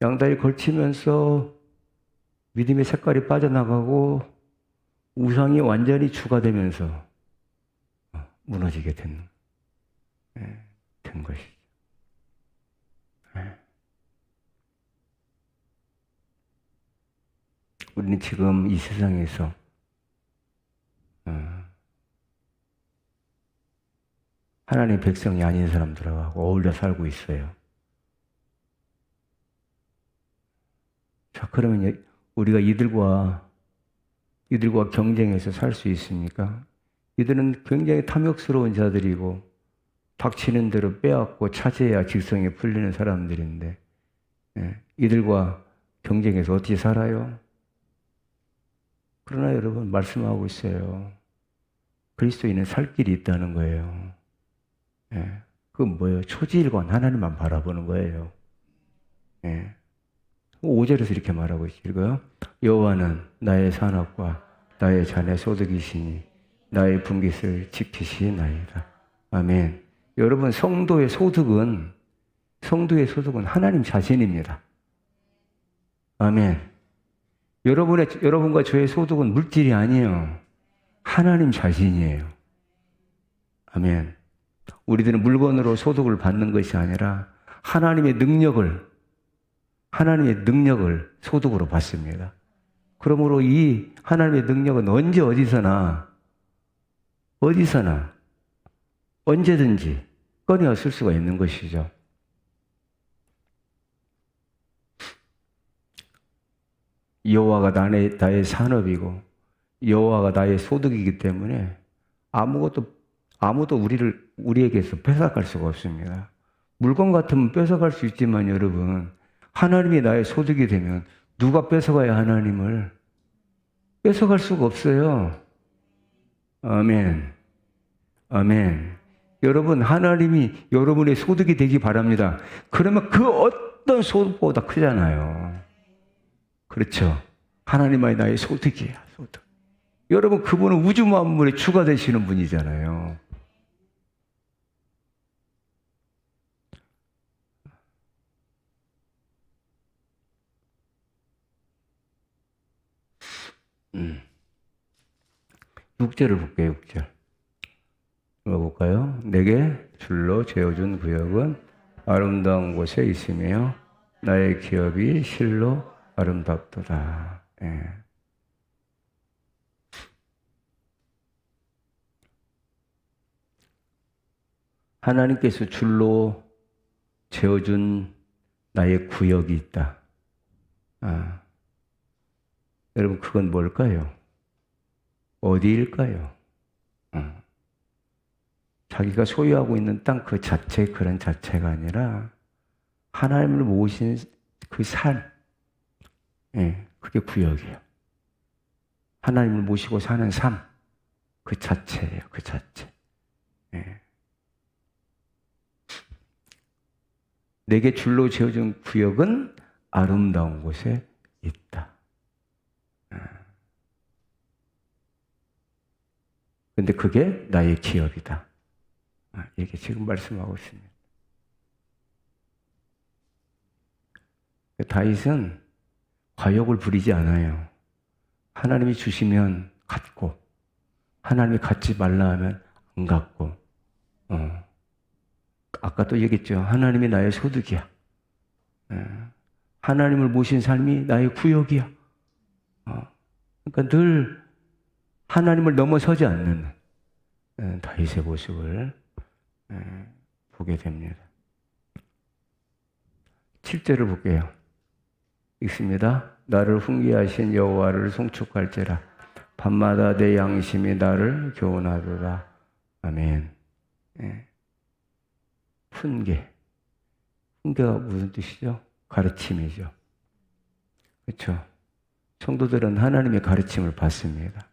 양다리 걸치면서 믿음의 색깔이 빠져나가고 우상이 완전히 주가 되면서 무너지게 된 것이죠. 우리는 지금 이 세상에서 하나님의 백성이 아닌 사람들하고 어울려 살고 있어요. 자, 그러면 우리가 이들과 경쟁해서 살 수 있습니까? 이들은 굉장히 탐욕스러운 자들이고 닥치는 대로 빼앗고 차지해야 질성이 풀리는 사람들인데 이들과 경쟁해서 어떻게 살아요? 그러나 여러분 말씀하고 있어요. 그리스도인은 살 길이 있다는 거예요. 예. 그건 뭐예요? 초지일관 하나님만 바라보는 거예요. 예. 5절에서 이렇게 말하고 있어요. 이거요. 여호와는 나의 산업과 나의 자네 소득이시니 나의 분깃을 지키시나이다. 아멘. 여러분 성도의 소득은 하나님 자신입니다. 아멘. 여러분과 저의 소득은 물질이 아니에요. 하나님 자신이에요. 아멘. 우리들은 물건으로 소득을 받는 것이 아니라 하나님의 능력을 소득으로 받습니다. 그러므로 이 하나님의 능력은 언제 어디서나 언제든지 꺼내어 쓸 수가 있는 것이죠. 여호와가 나의 산업이고 여호와가 나의 소득이기 때문에 아무도 우리에게서 뺏어갈 수가 없습니다. 물건 같으면 뺏어갈 수 있지만 여러분, 하나님이 나의 소득이 되면 누가 뺏어가야 하나님을 뺏어갈 수가 없어요. 아멘. 아멘. 여러분, 하나님이 여러분의 소득이 되기 바랍니다. 그러면 그 어떤 소득보다 크잖아요. 그렇죠. 하나님만이 나의 소득이야, 소득. 여러분, 그분은 우주 만물의 주가 되시는 분이잖아요. 음. 6절을 볼게요, 6절. 읽어볼까요? 내게 줄로 재어준 구역은 아름다운 곳에 있으며 나의 기업이 실로 아름답도다. 예. 하나님께서 줄로 재어준 나의 구역이 있다. 여러분, 그건 뭘까요? 어디일까요? 자기가 소유하고 있는 땅 그 자체, 그런 자체가 아니라 하나님을 모신 그 삶, 예, 그게 구역이에요. 하나님을 모시고 사는 삶, 그 자체예요, 그 자체. 예. 내게 줄로 지어준 구역은 아름다운 곳에 있다. 근데 그게 나의 기업이다. 이렇게 지금 말씀하고 있습니다. 다윗은 과욕을 부리지 않아요. 하나님이 주시면 갖고, 하나님이 갖지 말라 하면 안 갖고, 아까 또 얘기했죠. 하나님이 나의 소득이야. 하나님을 모신 삶이 나의 구역이야. 그러니까 늘 하나님을 넘어서지 않는 다윗의 모습을 보게 됩니다. 7절을 볼게요. 읽습니다. 나를 훈계하신 여호와를 송축할지라 밤마다 내 양심이 나를 교훈하도다. 아멘. 훈계가 무슨 뜻이죠? 가르침이죠. 그렇죠? 성도들은 하나님의 가르침을 받습니다.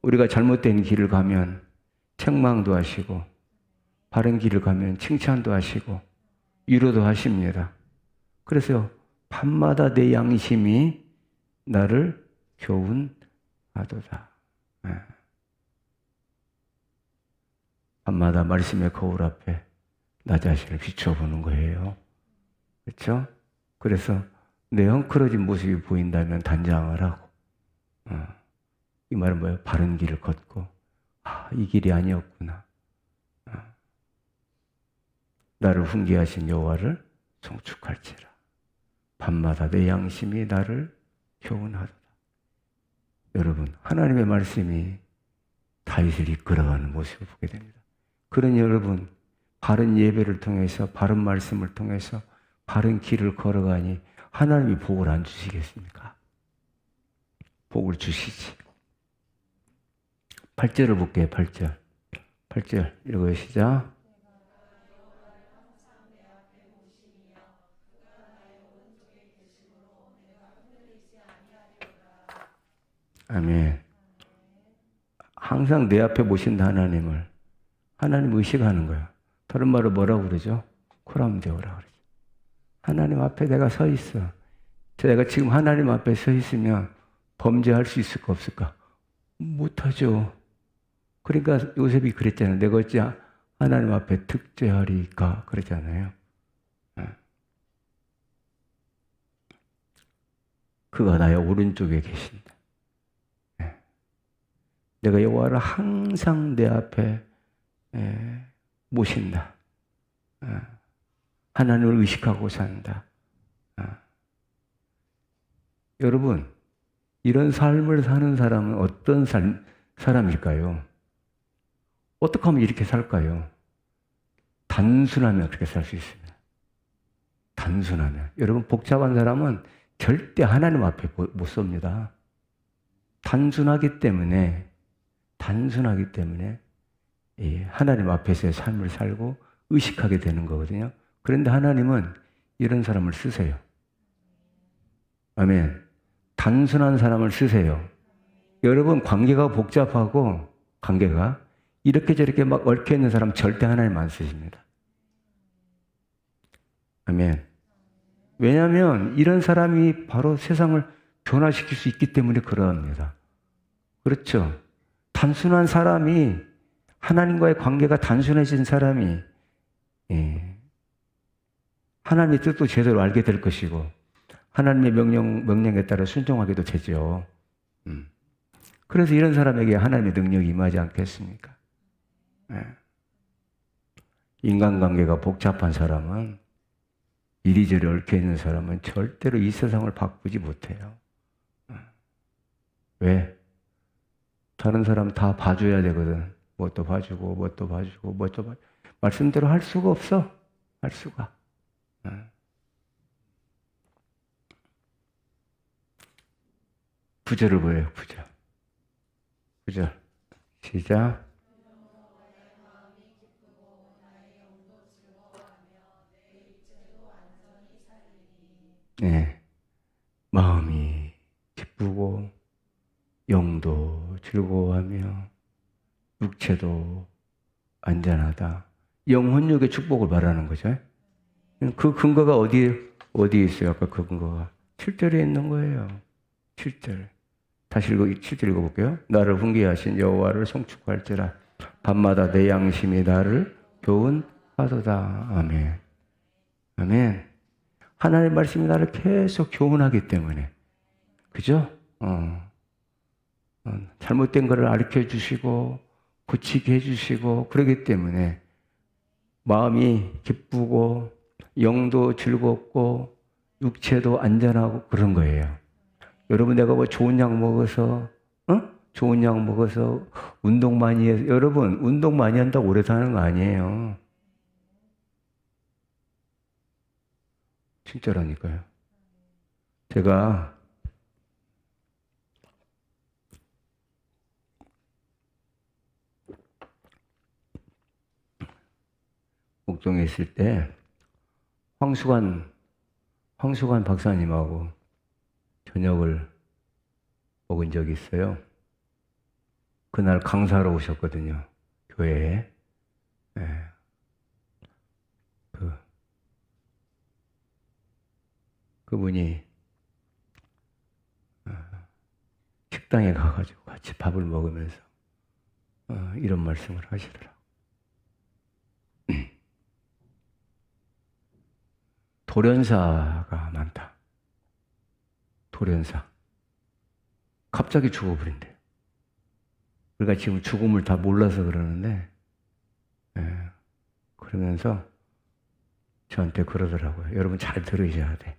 우리가 잘못된 길을 가면 책망도 하시고 바른 길을 가면 칭찬도 하시고 위로도 하십니다. 그래서 밤마다 내 양심이 나를 교훈하도다. 밤마다 말씀의 거울 앞에 나 자신을 비춰보는 거예요. 그렇죠? 그래서 내 헝클어진 모습이 보인다면 단장을 하고 이 말은 뭐예요? 바른 길을 걷고 이 길이 아니었구나. 나를 훈계하신 여호와를 송축할지라. 밤마다 내 양심이 나를 교훈하도다. 여러분, 하나님의 말씀이 다윗을 이끌어가는 모습을 보게 됩니다. 그러니 여러분, 바른 예배를 통해서 바른 말씀을 통해서 바른 길을 걸어가니 하나님이 복을 안 주시겠습니까? 복을 주시지. 8절을 볼게요. 8절 읽어요. 시작. 아멘. 항상 내 앞에 모신다 하나님 의식하는 거야. 다른 말로 뭐라고 그러죠? 코람데오라고 그러죠. 하나님 앞에 내가 서 있어. 내가 지금 하나님 앞에 서 있으면 범죄할 수 있을까 없을까? 못하죠. 그러니까 요셉이 그랬잖아요. 내가 어찌 하나님 앞에 득죄하리까 그러잖아요. 그가 나의 오른쪽에 계신다. 내가 여호와를 항상 내 앞에 모신다. 하나님을 의식하고 산다. 여러분, 이런 삶을 사는 사람은 어떤 사람일까요? 어떻게 하면 이렇게 살까요? 단순하면 어떻게 살 수 있습니다. 단순하면. 여러분, 복잡한 사람은 절대 하나님 앞에 못 섭니다. 단순하기 때문에 하나님 앞에서의 삶을 살고 의식하게 되는 거거든요. 그런데 하나님은 이런 사람을 쓰세요. 아멘. 단순한 사람을 쓰세요. 여러분, 관계가 복잡하고 관계가 이렇게 저렇게 막 얽혀 있는 사람 절대 하나님 안 쓰십니다. 아멘. 왜냐하면 이런 사람이 바로 세상을 변화시킬 수 있기 때문에 그러합니다. 그렇죠. 단순한 사람이, 하나님과의 관계가 단순해진 사람이 하나님의 뜻도 제대로 알게 될 것이고 하나님의 명령에 따라 순종하게도 되죠. 그래서 이런 사람에게 하나님의 능력이 임하지 않겠습니까? 인간관계가 복잡한 사람은, 이리저리 얽혀 있는 사람은 절대로 이 세상을 바꾸지 못해요. 왜? 다른 사람 다 봐줘야 되거든. 뭣도 봐주고, 말씀대로 할 수가 없어. 할 수가. 구절을 보여요, 구절. 시작. 네. 마음이 기쁘고 영도 즐거워하며 육체도 안전하다. 영혼육의 축복을 말하는 거죠. 그 근거가 어디에 있어요? 아까 그 근거가 7절에 있는 거예요. 7절. 다시 7절 읽어볼게요. 나를 훈계하신 여호와를 송축할지라 밤마다 내 양심이 나를 교훈하도다. 아멘. 아멘. 하나님의 말씀이 나를 계속 교훈하기 때문에. 그죠? 잘못된 것을 가르쳐 주시고 고치게 해주시고 그러기 때문에 마음이 기쁘고 영도 즐겁고 육체도 안전하고 그런 거예요. 여러분, 내가 뭐 좋은 약 먹어서 운동 많이 해서, 여러분 운동 많이 한다고 오래 사는 거 아니에요. 진짜라니까요. 제가 목동에 있을 때 황수관 박사님하고 저녁을 먹은 적이 있어요. 그날 강사로 오셨거든요. 교회에. 그분이 식당에 가가지고 같이 밥을 먹으면서 이런 말씀을 하시더라고요. 돌연사가 많다. 돌연사. 갑자기 죽어버린대요. 우리가 지금 죽음을 다 몰라서 그러는데, 그러면서 저한테 그러더라고요. 여러분 잘 들으셔야 돼.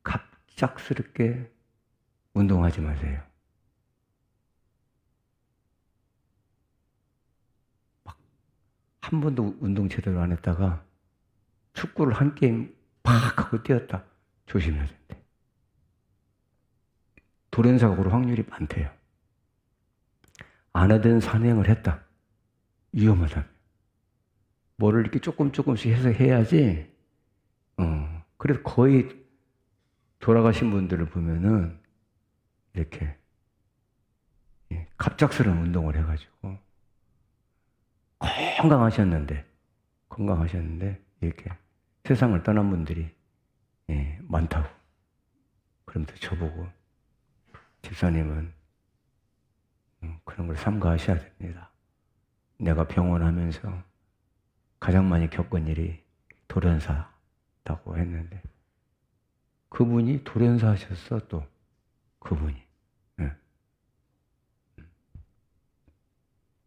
갑작스럽게 운동하지 마세요. 막 한 번도 운동 제대로 안 했다가 축구를 한 게임 팍 하고 뛰었다. 조심해야 된대. 돌연사가 그럴 확률이 많대요. 안 하던 산행을 했다. 위험하다. 뭐를 이렇게 조금씩 해서 해야지. 그래서 거의 돌아가신 분들을 보면은 이렇게 갑작스러운 운동을 해가지고 건강하셨는데 이렇게 세상을 떠난 분들이 많다고. 그러면서 저보고 집사님은 그런 걸 삼가하셔야 됩니다. 내가 병원하면서 가장 많이 겪은 일이 돌연사다고 했는데 그분이 돌연사 하셨어. 또 그분이.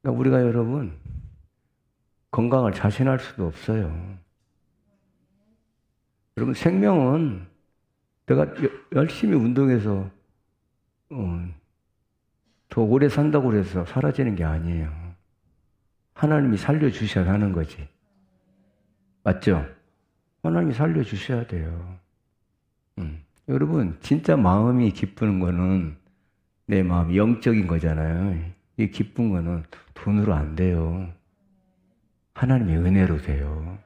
그러니까 우리가 여러분 건강을 자신할 수도 없어요. 여러분 생명은 내가 열심히 운동해서 더 오래 산다고 해서 사라지는 게 아니에요. 하나님이 살려주셔야 하는 거지. 맞죠? 하나님이 살려주셔야 돼요. 여러분 진짜 마음이 기쁘는 거는 내 마음이 영적인 거잖아요. 이 기쁜 거는 돈으로 안 돼요. 하나님의 은혜로 돼요.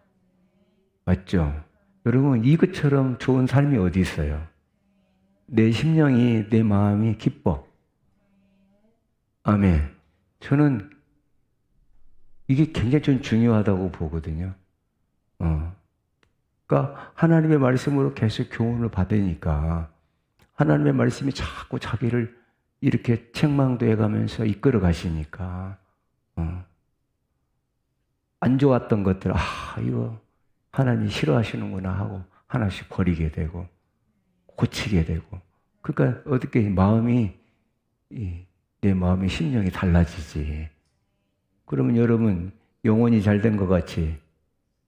맞죠? 여러분 이것처럼 좋은 삶이 어디 있어요? 내 심령이 내 마음이 기뻐. 아멘. 저는 이게 굉장히 좀 중요하다고 보거든요. 그러니까 하나님의 말씀으로 계속 교훈을 받으니까 하나님의 말씀이 자꾸 자기를 이렇게 책망도 해가면서 이끌어 가시니까 안 좋았던 것들 이거 하나님이 싫어하시는구나 하고 하나씩 버리게 되고 고치게 되고 그러니까 어떻게 마음이 내 마음의 심령이 달라지지. 그러면 여러분 영혼이 잘된 것 같이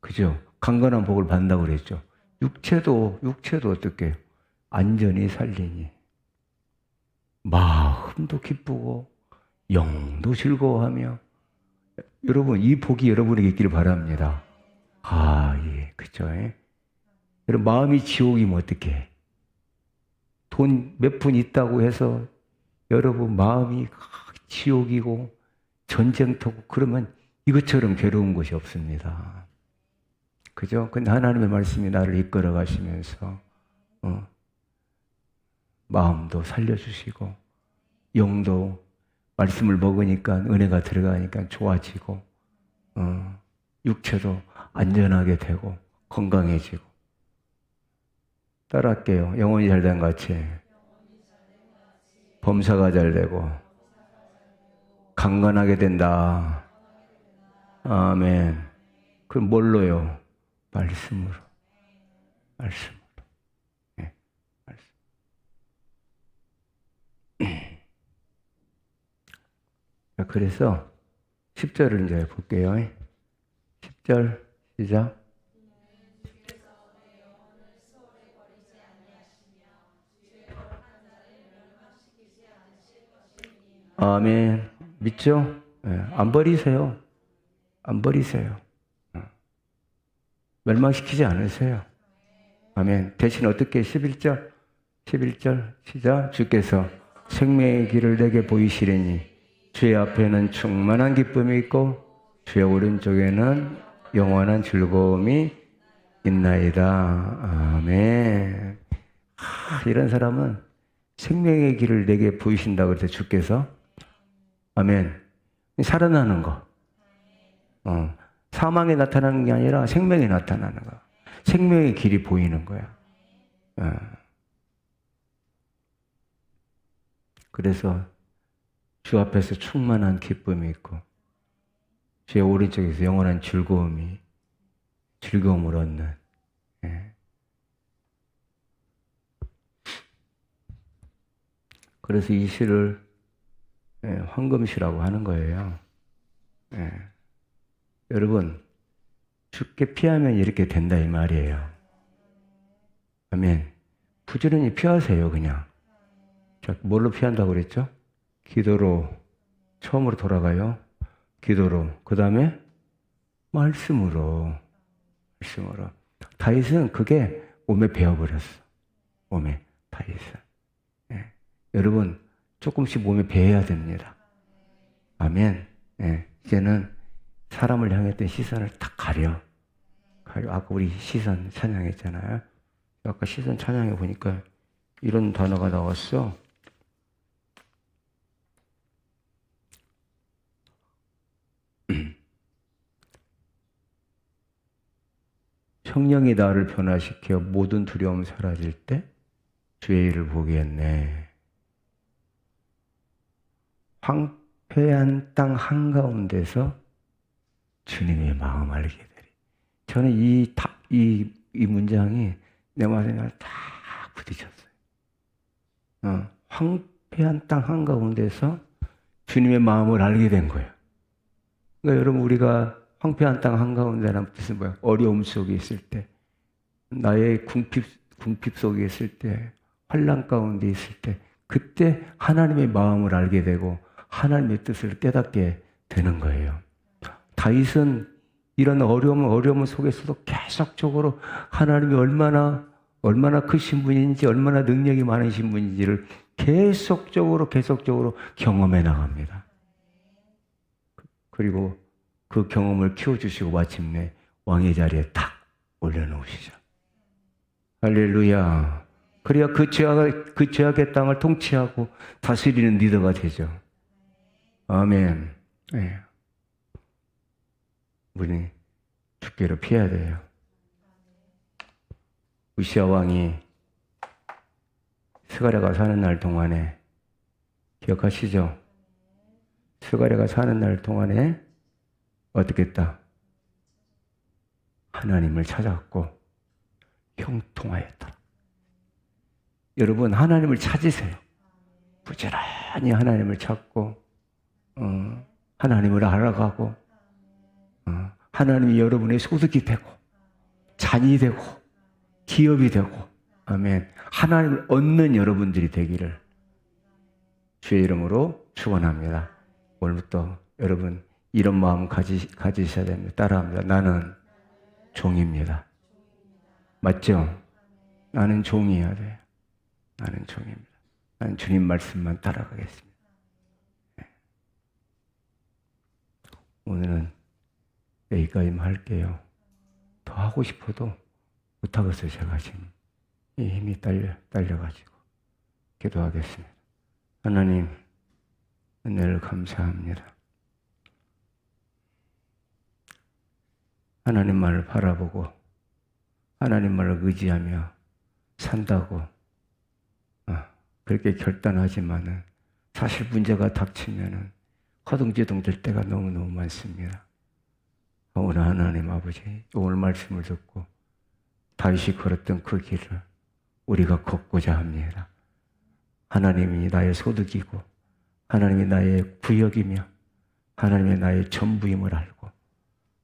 그죠? 강건한 복을 받는다고 그랬죠. 육체도 어떻게 안전히 살리니 마음도 기쁘고 영도 즐거워하며 여러분 이 복이 여러분에게 있기를 바랍니다. 예, 그죠? 여러분 마음이 지옥이면 어떡해? 돈 몇 푼 있다고 해서 여러분 마음이 지옥이고 전쟁터고 그러면 이것처럼 괴로운 것이 없습니다. 그죠? 근데 하나님의 말씀이 나를 이끌어 가시면서 마음도 살려주시고 영도 말씀을 먹으니까 은혜가 들어가니까 좋아지고 육체도 안전하게 되고 건강해지고 따라할게요. 영혼이 잘된 같이 범사가 잘 되고 강건하게 된다. 아멘. 그럼 뭘로요? 말씀으로. 네, 말씀. 그래서 10절을 이제 볼게요. 10절 시작. 아멘. 믿죠? 네, 안 버리세요. 안 버리세요. 멸망시키지 않으세요. 아멘. 대신 어떻게 11절 시작. 주께서 생명의 길을 내게 보이시리니 주의 앞에는 충만한 기쁨이 있고 주의 오른쪽에는 영원한 즐거움이 있나이다. 아멘. 이런 사람은 생명의 길을 내게 보이신다고 그래서 주께서 아멘. 살아나는 거. 사망에 나타나는 게 아니라 생명에 나타나는 거. 생명의 길이 보이는 거야. 그래서 주 앞에서 충만한 기쁨이 있고 주의 오른쪽에서 영원한 즐거움을 얻는. 그래서 이 시를 황금시라고 하는 거예요. 여러분 죽게 피하면 이렇게 된다 이 말이에요. 아멘. 부지런히 피하세요 그냥. 자, 뭘로 피한다고 그랬죠? 기도로 처음으로 돌아가요. 기도로. 그 다음에 말씀으로. 다윗은 그게 몸에 배어버렸어. 몸에 다윗은. 여러분 조금씩 몸에 배어야 됩니다. 아멘. 이제는 사람을 향했던 시선을 딱 가려. 아까 우리 시선 찬양했잖아요. 아까 시선 찬양해 보니까 이런 단어가 나왔어. 성령이 나를 변화시켜 모든 두려움 사라질 때 주의 일을 보겠네. 황폐한 땅 한가운데서 주님의 마음 알게 되리. 저는 이 문장이 내 마음에 딱 부딪혔어요. 황폐한 땅 한가운데서 주님의 마음을 알게 된 거예요. 그러니까 여러분, 우리가 황폐한 땅 한가운데라는 뜻은 뭐야? 어려움 속에 있을 때, 나의 궁핍 속에 있을 때, 환난 가운데 있을 때, 그때 하나님의 마음을 알게 되고 하나님의 뜻을 깨닫게 되는 거예요. 다윗은 이런 어려움 속에서도 계속적으로 하나님이 얼마나 크신 분인지, 얼마나 능력이 많으신 분인지를 계속적으로 경험해 나갑니다. 그리고 그 경험을 키워주시고 마침내 왕의 자리에 탁 올려놓으시죠. 할렐루야. 그래야 그 죄악의 땅을 통치하고 다스리는 리더가 되죠. 아멘. 네. 우리 죽기를 피해야 돼요. 우시아 왕이 스가랴가 사는 날 동안에, 기억하시죠? 스가랴가 사는 날 동안에 어떻게 했다? 하나님을 찾았고 형통하였다. 여러분, 하나님을 찾으세요. 부지런히 하나님을 찾고 하나님을 알아가고 하나님이 여러분의 소득이 되고 잔이 되고 기업이 되고, 아멘, 하나님을 얻는 여러분들이 되기를 주의 이름으로 축원합니다. 오늘부터 여러분 이런 마음 가지셔야 됩니다. 따라합니다. 나는 종입니다. 맞죠? 나는 종이어야 돼요. 나는 종입니다. 나는 주님 말씀만 따라가겠습니다. 네. 오늘은 여기까지만 할게요. 더 하고 싶어도 못하겠어요. 제가 지금 이 힘이 딸려가지고 기도하겠습니다. 하나님, 은혜를 감사합니다. 하나님만을 바라보고 하나님만을 의지하며 산다고 그렇게 결단하지만은 사실 문제가 닥치면은 허둥지둥 될 때가 너무너무 많습니다. 오늘 하나님 아버지, 오늘 말씀을 듣고 다윗이 걸었던 그 길을 우리가 걷고자 합니다. 하나님이 나의 소득이고 하나님이 나의 구역이며 하나님이 나의 전부임을 알고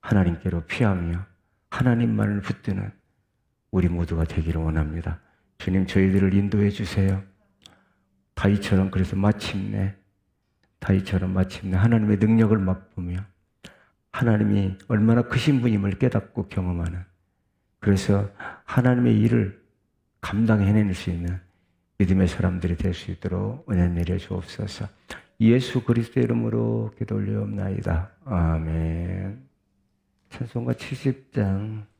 하나님께로 피하며 하나님만을 붙드는 우리 모두가 되기를 원합니다. 주님, 저희들을 인도해 주세요. 다윗처럼 마침내 하나님의 능력을 맛보며 하나님이 얼마나 크신 분임을 깨닫고 경험하는, 그래서 하나님의 일을 감당해낼 수 있는 믿음의 사람들이 될 수 있도록 은혜 내려 주옵소서. 예수 그리스도의 이름으로 기도 올리옵나이다. 아멘. 찬송가 70장.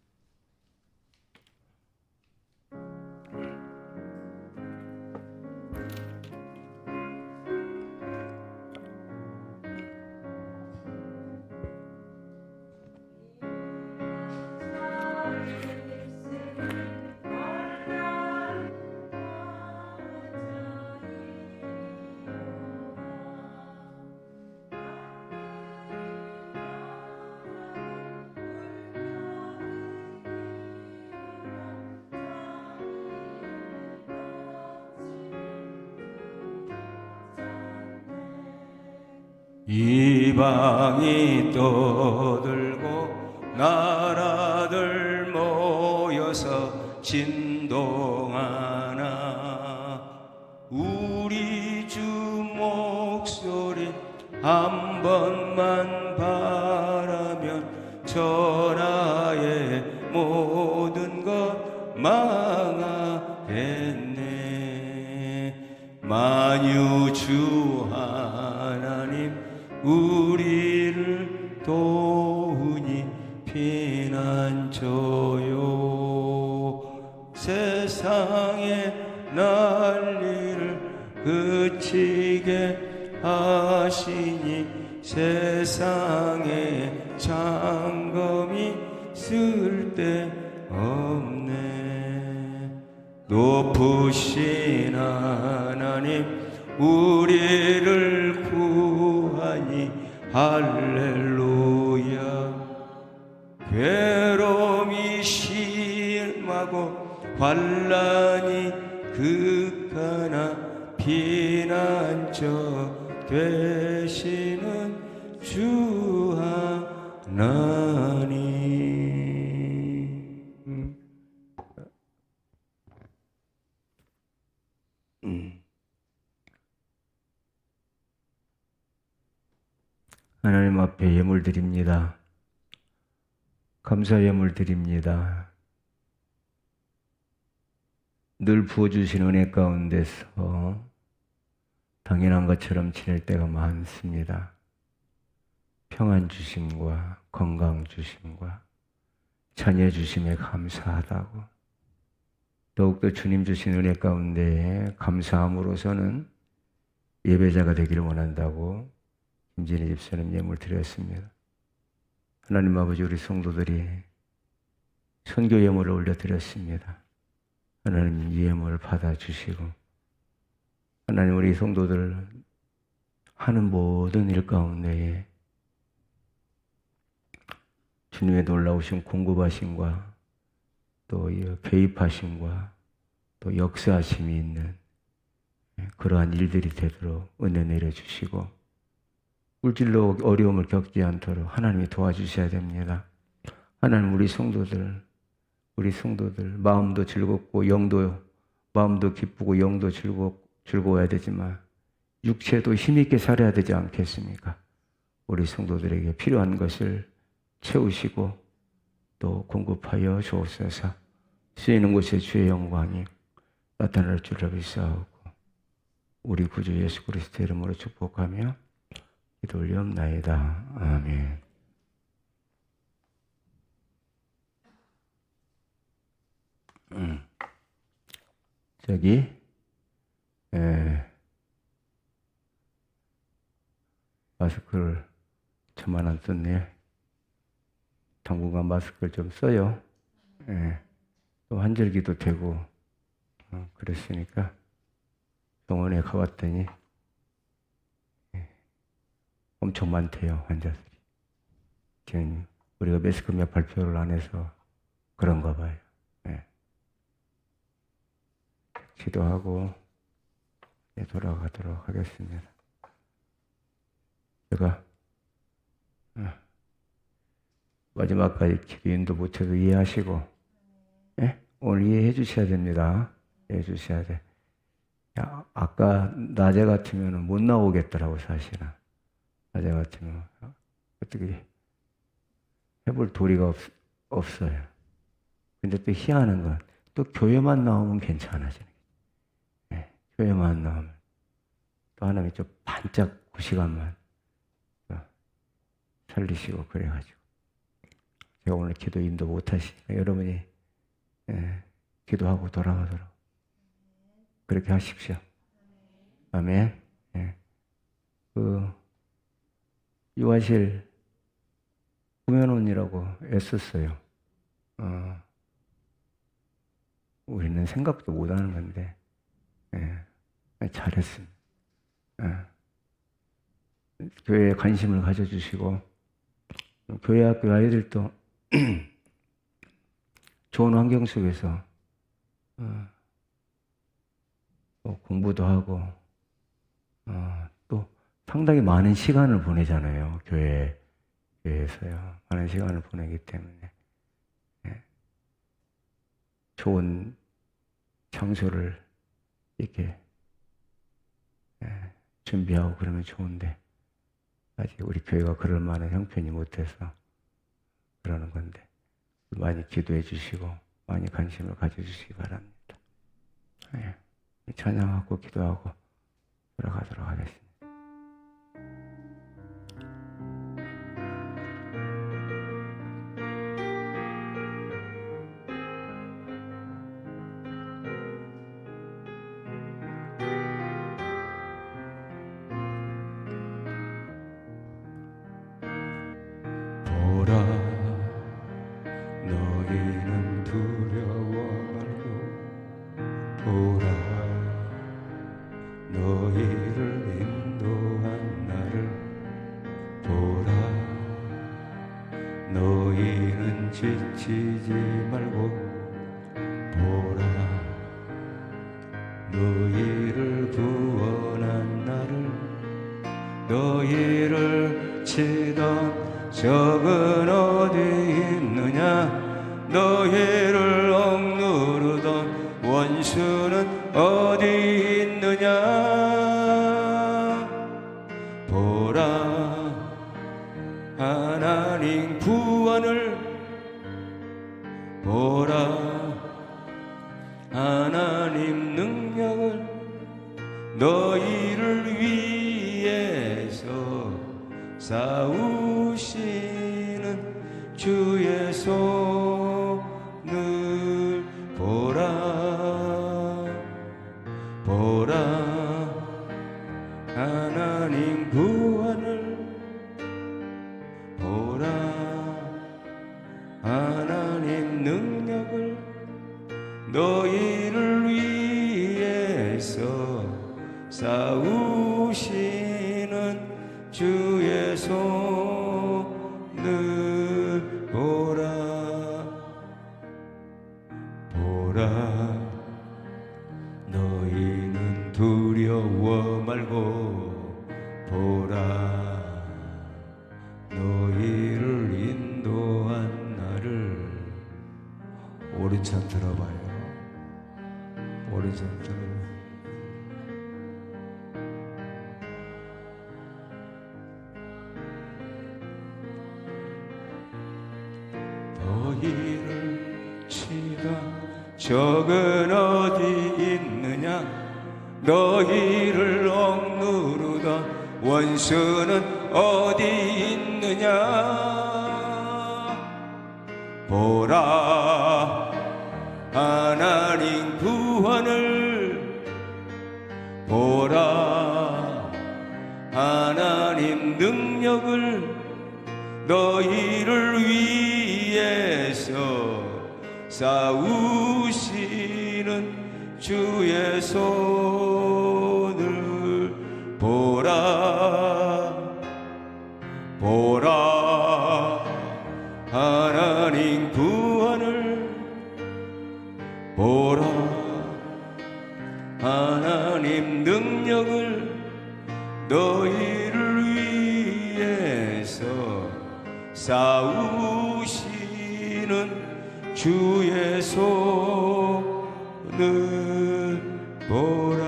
이방이 떠들고 나라들 모여서 진동하나 우리 주 목소리 한 번만 바라면 전하의 모든 것 망하겠네. 만유주 하나님 우리를 도우니 피난처요. 세상에 날 그치게 하시니 세상에 장검이 쓸데없네. 높으신 하나님 우리를 구하니 할렐루야. 괴로움이 심하고 환난이 극하나 피난처 되시는 주 하나님. 하나님 앞에 예물 드립니다. 감사 예물 드립니다. 늘 부어주신 은혜 가운데서 당연한 것처럼 지낼 때가 많습니다. 평안 주심과 건강 주심과 자녀 주심에 감사하다고, 더욱더 주님 주신 은혜 가운데 감사함으로서는 예배자가 되기를 원한다고 김진희 집사님 예물 드렸습니다. 하나님 아버지, 우리 성도들이 선교 예물을 올려드렸습니다. 하나님 이 예물을 받아주시고, 하나님 우리 성도들 하는 모든 일 가운데에 주님의 놀라우신 공급하심과 또 개입하심과 또 역사하심이 있는 그러한 일들이 되도록 은혜 내려주시고, 물질로 어려움을 겪지 않도록 하나님이 도와주셔야 됩니다. 하나님 우리 성도들 마음도 즐겁고 마음도 기쁘고 영도 즐거워야 되지만 육체도 힘있게 살아야 되지 않겠습니까? 우리 성도들에게 필요한 것을 채우시고 또 공급하여 주옵소서. 쓰이는 곳에 주의 영광이 나타날 줄을 믿사오고 우리 구주 예수 그리스도의 이름으로 축복하며 기도 올리옵나이다. 아멘. 저기 마스크를 저만 안 썼네. 당분간 마스크를 좀 써요. 또 환절기도 되고 그랬으니까 병원에 가봤더니 엄청 많대요, 환자들이. 지금 우리가 매스컴약 발표를 안 해서 그런가 봐요. 기도하고 돌아가도록 하겠습니다. 제가 마지막까지 기도 인도 못해도 이해하시고, 오늘 이해해 주셔야 됩니다. 이해해 주셔야 돼. 아까 낮에 같으면 못 나오겠더라고, 사실은. 낮에 같으면 어떻게 해볼 도리가 없어요. 근데 또 희한한 건 또 교회만 나오면 괜찮아지는 거예요. 교회만 나오면 또 하나님이 좀 반짝 그 시간만 살리시고 그래가지고 제가 오늘 기도 인도 못하시니까 여러분이 기도하고 돌아가도록 그렇게 하십시오. 아멘. 유아실 구면원이라고 애썼어요. 우리는 생각도 못하는 건데 잘했습니다. 교회에 관심을 가져주시고 교회 학교 아이들도 좋은 환경 속에서 공부도 하고 또 상당히 많은 시간을 보내잖아요. 교회에서요. 많은 시간을 보내기 때문에 좋은 장소를 이렇게 준비하고 그러면 좋은데 아직 우리 교회가 그럴 만한 형편이 못해서 그러는 건데 많이 기도해 주시고 많이 관심을 가져주시기 바랍니다. 찬양하고 기도하고 돌아가도록 하겠습니다. 그치지 말고 보라 너희를 구원한 나를 너희를 치던 적은 어디 있느냐 너희를 억누르던 원수는 어디 있느냐 보라 하나님 구원을 보라 하나님 능력을 너희를 위해서 싸우시는 주의 손을 보라 보라 하나님 구원을 보라 하나님 능력을 너희를 위해서 싸우시는 주의 손을 보라 보라 너희는 두려워 말고 보라 너희를 인도한 나를 오른손 들어봐요 오른손 들어봐요 너희를 치다 적은 어디 있느냐 너희를 억누르다 원수는 어디 있느냐 보라 하나님 구원을 보라 하나님 능력을 너희를 위해서 싸우시는 주의 손을 보라 보라 하나님 구원을 보라 하나님 능력을 너희를 위해서 싸우시는 주의 손을 보라.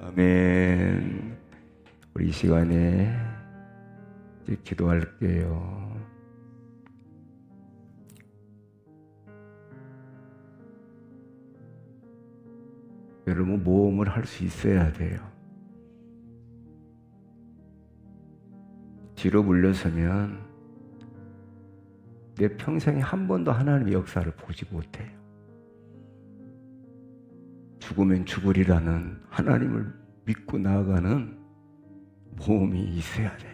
아멘. 우리 이 시간에 이제 기도할게요. 여러분 모험을 할 수 있어야 돼요. 뒤로 물러서면 내 평생에 한 번도 하나님의 역사를 보지 못해요. 죽으면 죽으리라는 하나님을 믿고 나아가는 모험이 있어야 돼요.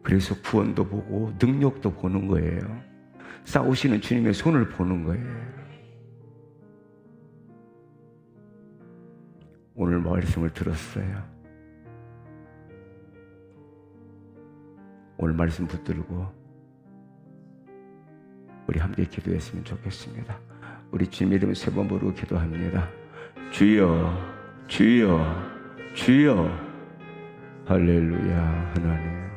그래서 구원도 보고 능력도 보는 거예요. 싸우시는 주님의 손을 보는 거예요. 오늘 말씀을 들었어요. 오늘 말씀 붙들고 우리 함께 기도했으면 좋겠습니다. 우리 주님 이름 세 번 부르고 기도합니다. 주여, 주여, 주여. 할렐루야. 하나님